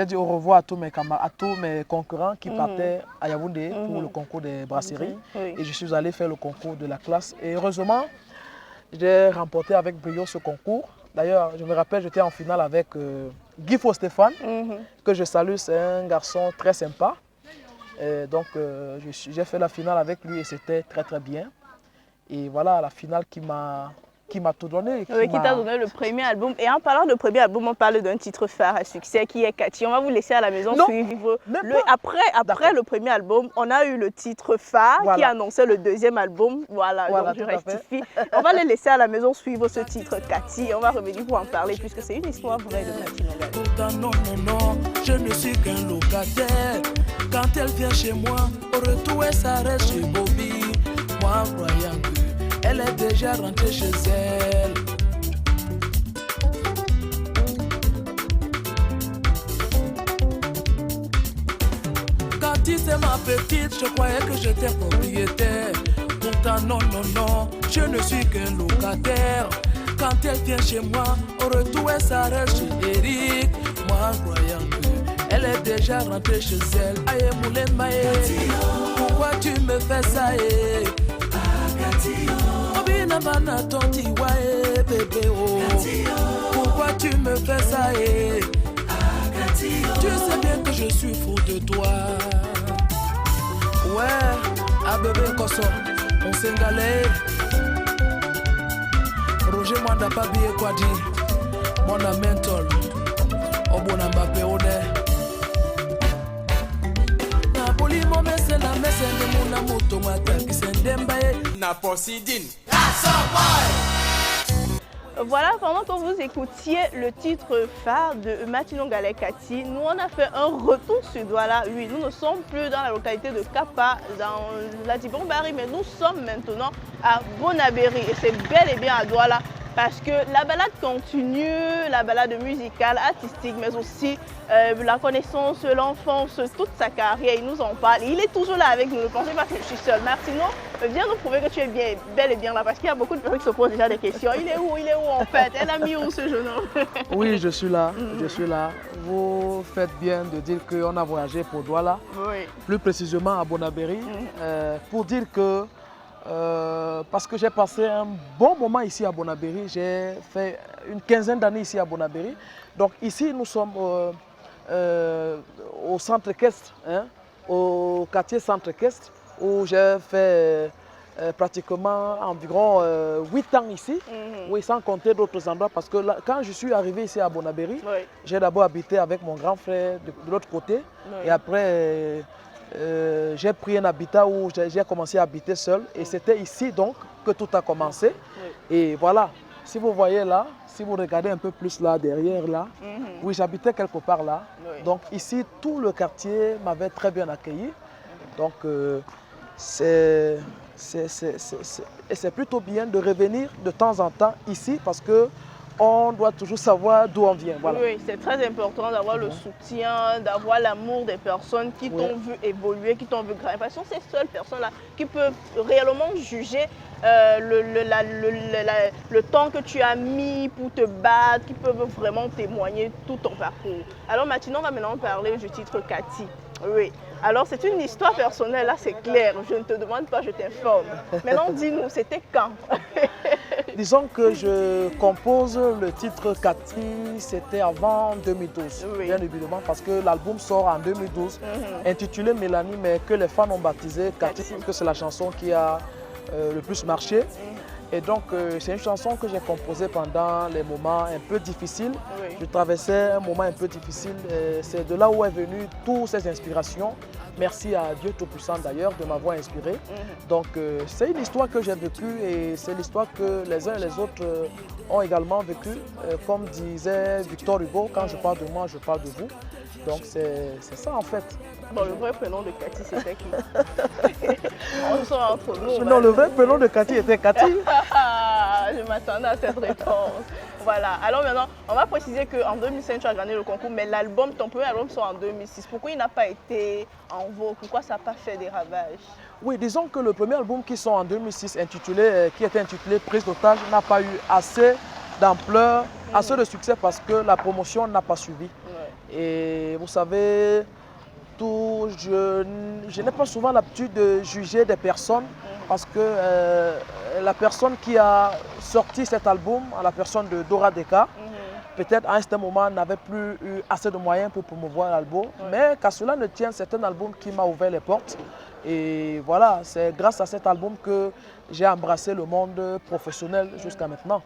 dit au revoir à tous mes camarades, à tous mes concurrents qui partaient à Yaoundé pour le concours des brasseries. Oui. Et je suis allé faire le concours de la classe. Et heureusement, j'ai remporté avec brio ce concours. D'ailleurs, je me rappelle, j'étais en finale avec Guy Stéphane, que je salue, c'est un garçon très sympa. Et donc, j'ai fait la finale avec lui et c'était très très bien. Et voilà la finale qui m'a tout donné. Qui t'a donné le premier album. Et en parlant de premier album, on parle d'un titre phare à succès qui est Cathy. On va vous laisser à la maison suivre. Après le premier album, on a eu le titre phare qui annonçait le deuxième album. Voilà, donc je rectifie. On va les laisser à la maison suivre ce titre Cathy. On va revenir pour en parler puisque c'est une histoire vraie de Cathy Nogay. Non, je ne suis qu'un locataire. Quand elle vient chez moi, au retour elle s'arrête chez Bobby. Moi croyant qu'elle est déjà rentrée chez elle. Cathy c'est ma petite, je croyais que j'étais propriétaire. Pourtant non, je ne suis qu'un locataire. Quand elle vient chez moi, au retour elle s'arrête chez Eric. Moi croyant qu'elle est déjà rentrée chez elle. Aïe moulin maïe, pourquoi tu me fais ça? Obinamana tonti wae bébé oh. Pourquoi tu me fais ça Tu sais bien que je suis fou de toi. Ouais, à bébé Kosso, on s'engalait. Roger Mwanda pas bien quoi dire. Mon mental, au bon Mbappé on est. Bimo mesena mesende muna moto mataki sendembaye na posidine. Voilà, pendant que vous écoutiez le titre phare de Matinong Galé Kati, nous on a fait un retour sur Douala. Oui, nous ne sommes plus dans la localité de Kapa, dans la Dibombari, mais nous sommes maintenant à Bonabéry et c'est bel et bien à Douala. Parce que la balade continue, la balade musicale, artistique, mais aussi la connaissance, l'enfance, toute sa carrière, il nous en parle. Il est toujours là avec nous, ne pensez pas que je suis seule. Martino, viens nous prouver que tu es bien, bel et bien là, parce qu'il y a beaucoup de personnes qui se posent déjà des questions. Il est où en fait? Elle a mis où ce jeune homme? Oui, je suis là, je suis là. Vous faites bien de dire qu'on a voyagé pour Douala, Oui. plus précisément à Bonabéry, pour dire que parce que j'ai passé un bon moment ici à Bonabéry, j'ai fait une quinzaine d'années ici à Bonabéry. Donc ici, nous sommes au centre équestre, hein, au quartier centre équestre, où j'ai fait pratiquement environ 8 ans ici, oui, sans compter d'autres endroits, parce que là, quand je suis arrivé ici à Bonabéry, Oui. j'ai d'abord habité avec mon grand frère de l'autre côté, Oui. et après j'ai pris un habitat où j'ai commencé à habiter seul, et c'était ici donc que tout a commencé. Oui. Et voilà, si vous voyez là, si vous regardez un peu plus là, derrière là, oui, j'habitais quelque part là. Oui. Donc ici, tout le quartier m'avait très bien accueilli. Donc c'est plutôt bien de revenir de temps en temps ici parce que on doit toujours savoir d'où on vient. Voilà. Oui, c'est très important d'avoir le soutien, d'avoir l'amour des personnes qui t'ont vu évoluer, qui t'ont vu grandir. Parce que ce sont ces seules personnes-là qui peuvent réellement juger le temps que tu as mis pour te battre, qui peuvent vraiment témoigner tout ton parcours. Alors maintenant, on va maintenant parler du titre Kati. Oui. Alors c'est une histoire personnelle, là c'est clair, je ne te demande pas, je t'informe. Maintenant dis-nous, c'était quand? Disons que je compose le titre Kati, c'était avant 2012, Oui. bien évidemment, parce que l'album sort en 2012, intitulé Mélanie, mais que les fans ont baptisé Kati, parce que c'est la chanson qui a le plus marché. Et donc, c'est une chanson que j'ai composée pendant les moments un peu difficiles. Oui. Je traversais un moment un peu difficile. C'est de là où est venue toutes ces inspirations. Merci à Dieu Tout-Puissant d'ailleurs de m'avoir inspiré. Donc, c'est une histoire que j'ai vécue et c'est l'histoire que les uns et les autres ont également vécue. Comme disait Victor Hugo, quand je parle de moi, je parle de vous. Donc, c'est ça en fait. Bon, le vrai prénom de Kati, c'était qui? On sort entre nous. Non, le vrai prénom de Kati était Kati. Je m'attendais à cette réponse. Voilà. Alors maintenant, on va préciser qu'en 2005, tu as gagné le concours, mais l'album, ton premier album sort en 2006. Pourquoi il n'a pas été en vogue? Pourquoi ça n'a pas fait des ravages? Oui, disons que le premier album qui sort en 2006, qui était intitulé Prise d'otage, n'a pas eu assez d'ampleur, assez de succès parce que la promotion n'a pas suivi. Ouais. Et vous savez, je n'ai pas souvent l'habitude de juger des personnes parce que la personne qui a sorti cet album, la personne de Dora Deka, peut-être à un certain moment n'avait plus eu assez de moyens pour promouvoir l'album. Mais qu'à cela ne tienne, c'est un album qui m'a ouvert les portes. Et voilà, c'est grâce à cet album que j'ai embrassé le monde professionnel jusqu'à maintenant.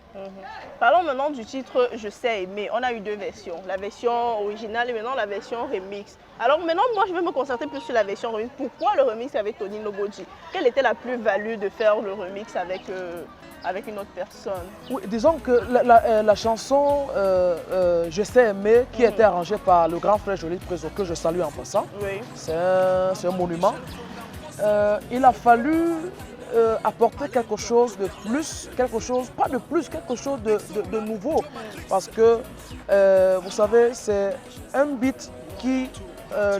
Parlons maintenant du titre Je sais aimer. On a eu deux versions, la version originale et maintenant la version remix. Alors maintenant, moi je vais me concentrer plus sur la version remix. Pourquoi le remix avec Tony Noboji? Quelle était la plus-value de faire le remix avec une autre personne? Oui, disons que la chanson Je sais aimer, qui était arrangée par le grand frère Jolie Préso, que je salue en passant, oui. c'est un monument. Il a fallu apporter quelque chose de plus, quelque chose de nouveau. Parce que, vous savez, c'est un beat qui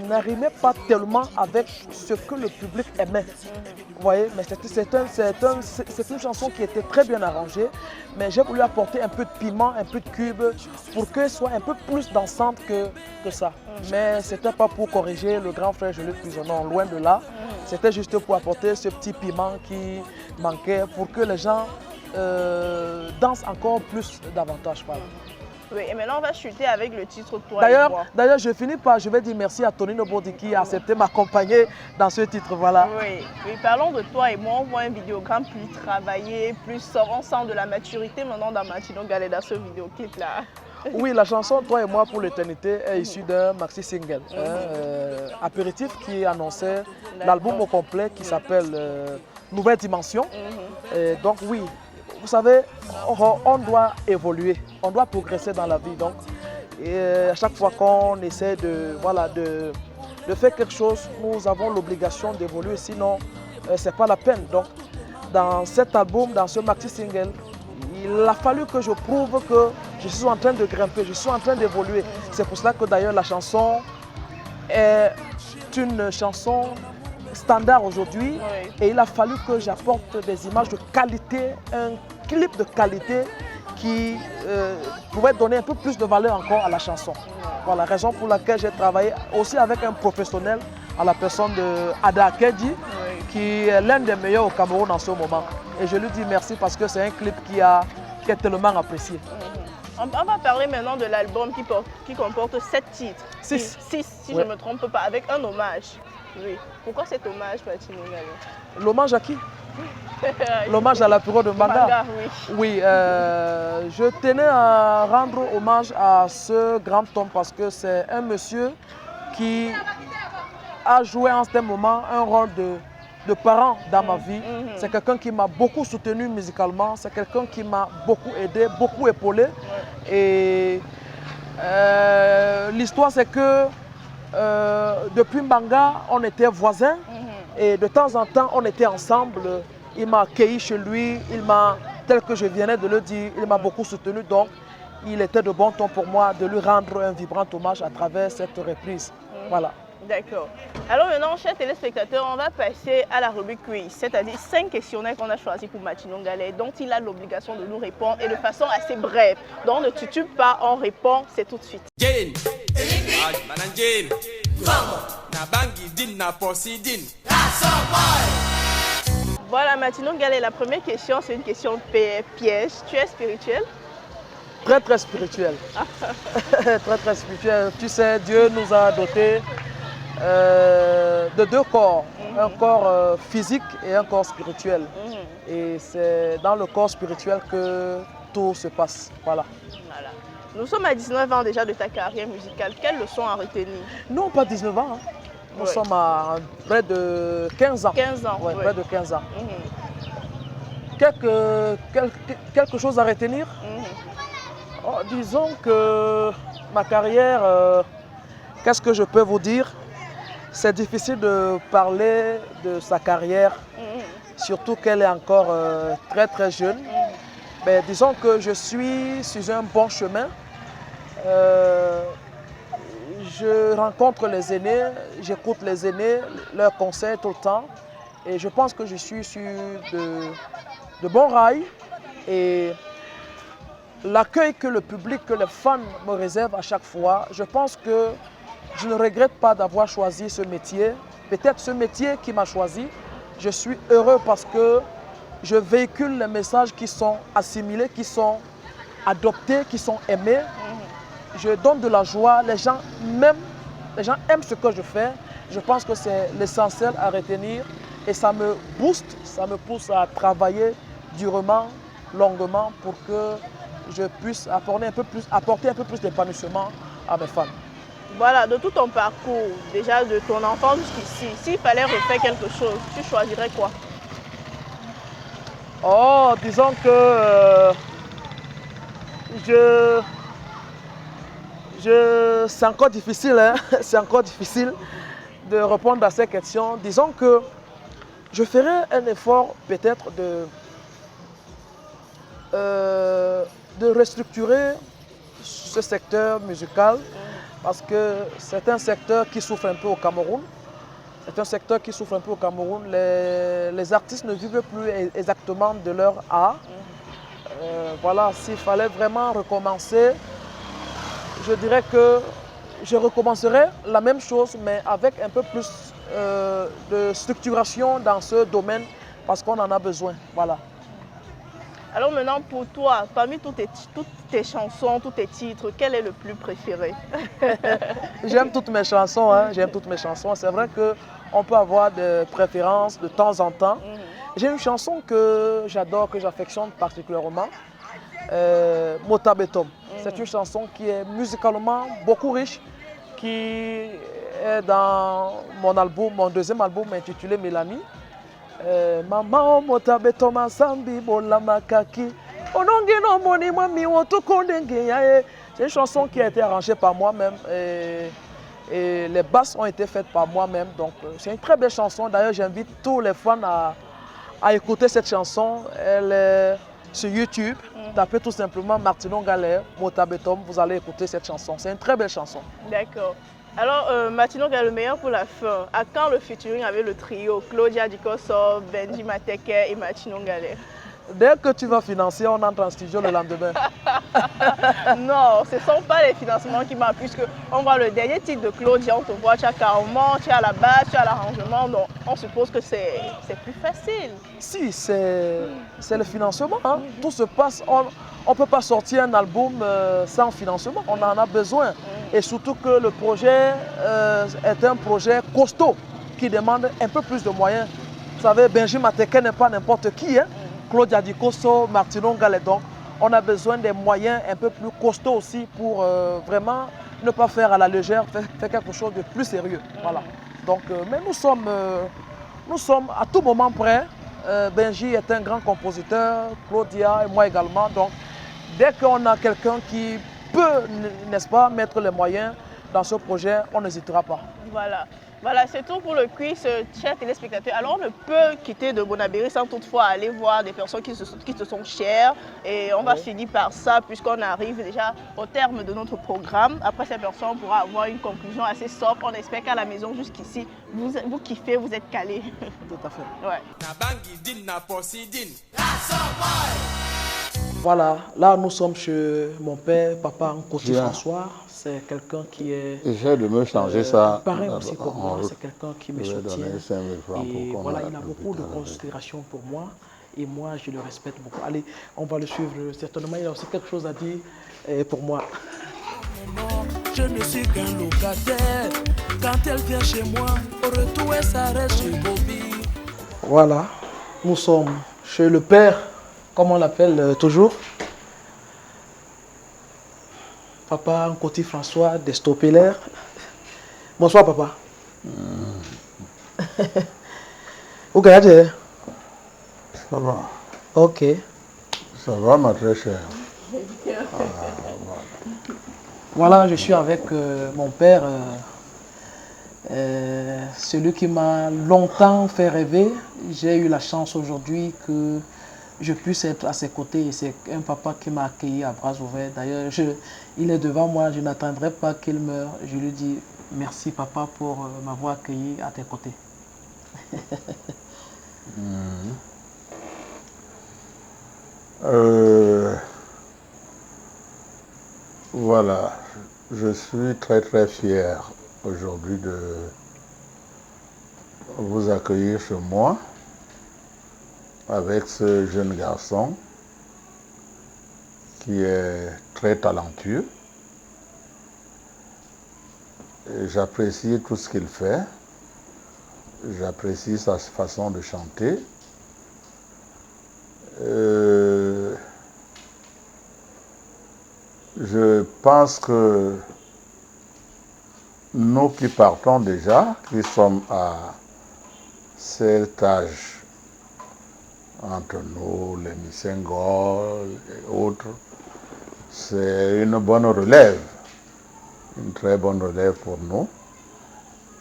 n'arrimait pas tellement avec ce que le public aimait. Vous voyez, mais c'est une chanson qui était très bien arrangée, mais j'ai voulu apporter un peu de piment, un peu de cube, pour qu'elle soit un peu plus dansante que ça. Mais ce n'était pas pour corriger le grand frère Jolie Préso, non, loin de là. C'était juste pour apporter ce petit piment qui manquait, pour que les gens dansent encore plus davantage. Voilà. Oui, et maintenant on va chuter avec le titre Toi et moi. D'ailleurs, je vais dire merci à Tony Nobody qui a accepté m'accompagner dans ce titre. Voilà. Oui, parlons de Toi et moi. On voit un vidéogramme plus travaillé, plus on sent de la maturité maintenant dans Matinong Galé dans ce vidéoclip là. Oui, la chanson Toi et moi pour l'éternité est issue d'un maxi single, Apéritif, qui annonçait l'album au complet qui s'appelle Nouvelle Dimension. Et donc oui, vous savez, on doit évoluer, on doit progresser dans la vie. Donc, et à chaque fois qu'on essaie de faire quelque chose, nous avons l'obligation d'évoluer, sinon ce n'est pas la peine. Donc, dans cet album, dans ce maxi single, il a fallu que je prouve que je suis en train de grimper, je suis en train d'évoluer. C'est pour cela que d'ailleurs la chanson est une chanson standard aujourd'hui. Oui. Et il a fallu que j'apporte des images de qualité, un clip de qualité qui pouvait donner un peu plus de valeur encore à la chanson. Voilà la raison pour laquelle j'ai travaillé aussi avec un professionnel, à la personne de Ada Akedji, qui est l'un des meilleurs au Cameroun en ce moment. Et je lui dis merci parce que c'est un clip qui est tellement apprécié. On va parler maintenant de l'album qui comporte 7 titres. 6. 6, si je ne me trompe pas, avec un hommage. Oui. Pourquoi cet hommage, Matino Ngale? L'hommage à qui? L'hommage à la période de Manga. Manga, oui. Oui, je tenais à rendre hommage à ce grand homme parce que c'est un monsieur qui a joué en ce moment un rôle de parent dans ma vie. C'est quelqu'un qui m'a beaucoup soutenu musicalement, c'est quelqu'un qui m'a beaucoup aidé, beaucoup épaulé. Et l'histoire c'est que depuis Manga, on était voisins et de temps en temps on était ensemble. Il m'a accueilli chez lui, tel que je venais de le dire, il m'a beaucoup soutenu. Donc il était de bon ton pour moi de lui rendre un vibrant hommage à travers cette reprise. Voilà. D'accord. Alors maintenant, chers téléspectateurs, on va passer à la rubrique quiz, c'est-à-dire 5 questionnaires qu'on a choisis pour Matino Ngale, dont il a l'obligation de nous répondre et de façon assez brève. Donc ne titube pas, on répond, c'est tout de suite. Jane, Madame Jane, na bangi din na posi din. Voilà Matino Ngale, la première question, c'est une question piège. Tu es spirituel? Très très spirituel. Très très spirituel. Tu sais, Dieu nous a dotés de 2 corps. Un corps physique et un corps spirituel. Et c'est dans le corps spirituel que tout se passe. Voilà. Voilà. Nous sommes à 19 ans déjà de ta carrière musicale. Quelles leçons à retenir? Non, pas 19 ans. Hein. Nous sommes à près de 15 ans. 15 ans. Ouais, près de 15 ans. Quelque chose à retenir? Oh, disons que ma carrière, qu'est-ce que je peux vous dire? C'est difficile de parler de sa carrière, surtout qu'elle est encore très très jeune. Mais disons que je suis sur un bon chemin. Je rencontre les aînés, j'écoute les aînés, leurs conseils tout le temps. Et je pense que je suis sur de bons rails. Et l'accueil que le public, que les fans me réservent à chaque fois, je pense que je ne regrette pas d'avoir choisi ce métier. Peut-être ce métier qui m'a choisi, je suis heureux parce que je véhicule les messages qui sont assimilés, qui sont adoptés, qui sont aimés. Je donne de la joie, les gens aiment ce que je fais. Je pense que c'est l'essentiel à retenir et ça me booste, ça me pousse à travailler durement, longuement pour que je puisse apporter un peu plus d'épanouissement à mes fans. Voilà, de tout ton parcours, déjà de ton enfance jusqu'ici, s'il fallait refaire quelque chose, tu choisirais quoi? Oh, disons que c'est encore difficile, hein? C'est encore difficile de répondre à ces questions. Disons que je ferai un effort peut-être de restructurer ce secteur musical parce que c'est un secteur qui souffre un peu au Cameroun. C'est un secteur qui souffre un peu au Cameroun. Les artistes ne vivent plus exactement de leur art. Voilà, s'il fallait vraiment recommencer, je dirais que je recommencerai la même chose, mais avec un peu plus de structuration dans ce domaine, parce qu'on en a besoin. Voilà. Alors maintenant, pour toi, parmi toutes tes chansons, tous tes titres, quel est le plus préféré? J'aime toutes mes chansons, hein. J'aime toutes mes chansons. C'est vrai qu'on peut avoir des préférences de temps en temps. J'ai une chanson que j'adore, que j'affectionne particulièrement, Motabetom. C'est une chanson qui est musicalement beaucoup riche, qui est dans mon deuxième album intitulé Mélanie. Maman motabe Thomas Sambi bola makaki. Onongino moni mami wotukondenge yae. C'est une chanson qui a été arrangée par moi-même et les basses ont été faites par moi-même. Donc c'est une très belle chanson. D'ailleurs, j'invite tous les fans à écouter cette chanson. Elle est sur YouTube. Tapez tout simplement Martino Galère, Motabetom, vous allez écouter cette chanson. C'est une très belle chanson. D'accord. Alors, Martino Galère, le meilleur pour la fin. À quand le featuring avec le trio Claudia Dikoso, Benji Mateke et Martino Galère? Dès que tu vas financer, on entre en studio le lendemain. Non, ce ne sont pas les financements qui marquent, puisque on voit le dernier titre de Claudia, on te voit, tu as carrément, tu as la basse, tu as l'arrangement, donc on suppose que c'est plus facile. Si, c'est le financement. Hein. Tout se passe, on ne peut pas sortir un album sans financement, on en a besoin. Et surtout que le projet est un projet costaud qui demande un peu plus de moyens. Vous savez, Benji Mateke n'est pas n'importe qui. Hein. Claudia Dikoso, Martino Galère, donc on a besoin des moyens un peu plus costauds aussi pour vraiment ne pas faire à la légère, faire quelque chose de plus sérieux. Voilà. Donc, mais nous sommes à tout moment prêts. Benji est un grand compositeur, Claudia et moi également. Donc, dès qu'on a quelqu'un qui peut, n'est-ce pas, mettre les moyens dans ce projet, on n'hésitera pas. Voilà. Voilà, c'est tout pour le quiz, chers téléspectateurs. Alors, on ne peut quitter de Bonabéry sans toutefois aller voir des personnes qui se sont chères. Et on va finir par ça, puisqu'on arrive déjà au terme de notre programme. Après, ces personnes, on pourra avoir une conclusion assez sobre. On espère qu'à la maison, jusqu'ici, vous kiffez, vous êtes calés. Tout à fait. Ouais. Voilà, là, nous sommes chez mon père, papa Nkoti François. C'est quelqu'un qui est... J'essaie de me changer ça. Pareil aussi comme moi, c'est quelqu'un qui me soutient. Et voilà, il a beaucoup de considération considération pour moi. Et moi, je le respecte beaucoup. Allez, on va le suivre. Certainement, il a aussi quelque chose à dire pour moi. Je ne suis qu'un locataire. Quand elle vient chez moi, au retour, elle s'arrête chez Bobby. Voilà, nous sommes chez le père, comme on l'appelle toujours. Papa Nkoti François d'Estopeller. Bonsoir, papa. Où est-ce? Ça va. Ok. Ça va, ma très chère. Voilà, je suis avec mon père, celui qui m'a longtemps fait rêver. J'ai eu la chance aujourd'hui que je puisse être à ses côtés. Et c'est un papa qui m'a accueilli à bras ouverts. D'ailleurs, il est devant moi, je n'attendrai pas qu'il meure. Je lui dis merci papa pour m'avoir accueilli à tes côtés. Voilà, je suis très très fier aujourd'hui de vous accueillir chez moi avec ce jeune garçon qui est très talentueux. J'apprécie tout ce qu'il fait, j'apprécie sa façon de chanter. Je pense que nous qui partons déjà, qui sommes à cet âge, entre nous, les Missengol et autres, c'est une bonne relève, une très bonne relève pour nous.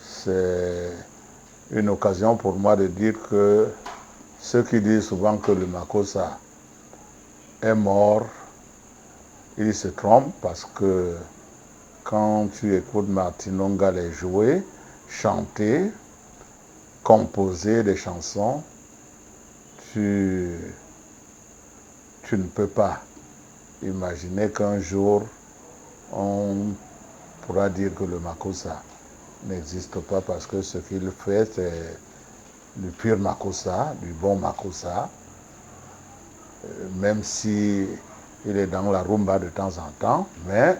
C'est une occasion pour moi de dire que ceux qui disent souvent que le Makossa est mort, ils se trompent parce que quand tu écoutes Martino Galère jouer, chanter, composer des chansons, tu ne peux pas imaginer qu'un jour on pourra dire que le Makossa n'existe pas parce que ce qu'il fait c'est du pur Makossa, du bon Makossa, même si il est dans la rumba de temps en temps, mais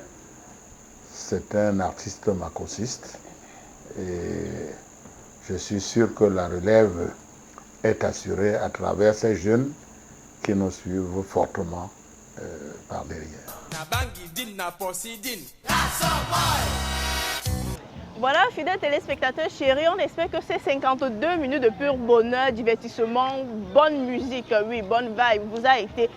c'est un artiste makossiste et je suis sûr que la relève est assurée à travers ces jeunes qui nous suivent fortement par derrière. Voilà, fidèles téléspectateurs chéris, on espère que ces 52 minutes de pur bonheur, divertissement, bonne musique, oui, bonne vibe vous a été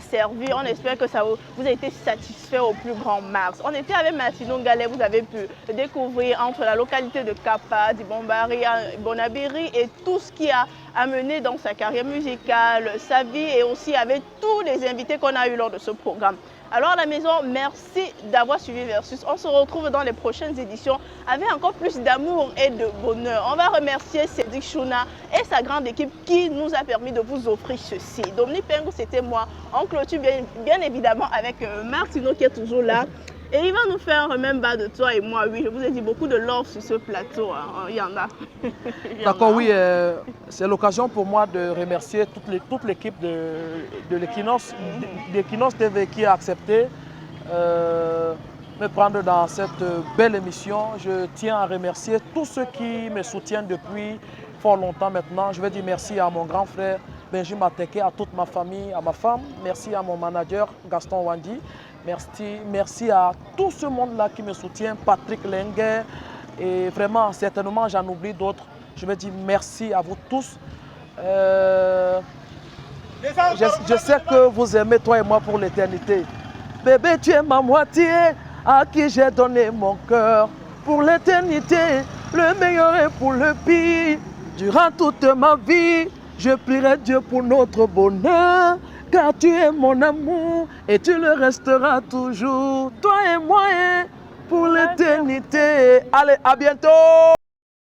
servi. On espère que ça vous a été satisfait au plus grand max. On était avec Martino Gallet, vous avez pu découvrir entre la localité de Kapa, Dibombari, Bonabiri et tout ce qui a amené dans sa carrière musicale, sa vie et aussi avec tous les invités qu'on a eu lors de ce programme. Alors à la maison, merci d'avoir suivi Versus. On se retrouve dans les prochaines éditions avec encore plus d'amour et de bonheur. On va remercier Cédric Chouna et sa grande équipe qui nous a permis de vous offrir ceci. Dominique Pengou, c'était moi. On clôture bien évidemment avec Martino qui est toujours là. Et il va nous faire un même bas de toi et moi. Oui, je vous ai dit beaucoup de love sur ce plateau. Hein. Il y en a. D'accord, oui. C'est l'occasion pour moi de remercier toute l'équipe de l'Equinox TV qui a accepté me prendre dans cette belle émission. Je tiens à remercier tous ceux qui me soutiennent depuis fort longtemps maintenant. Je vais dire merci à mon grand frère Benjamin Teke, à toute ma famille, à ma femme. Merci à mon manager Gaston Wandi. Merci à tout ce monde-là qui me soutient, Patrick Lengue, et vraiment, certainement, j'en oublie d'autres. Je veux dire merci à vous tous. Je sais que vous aimez, toi et moi, pour l'éternité. Bébé, tu es ma moitié, à qui j'ai donné mon cœur. Pour l'éternité, le meilleur est pour le pire. Durant toute ma vie, je prierai Dieu pour notre bonheur. Car tu es mon amour et tu le resteras toujours. Toi et moi, pour l'éternité. Allez, à bientôt!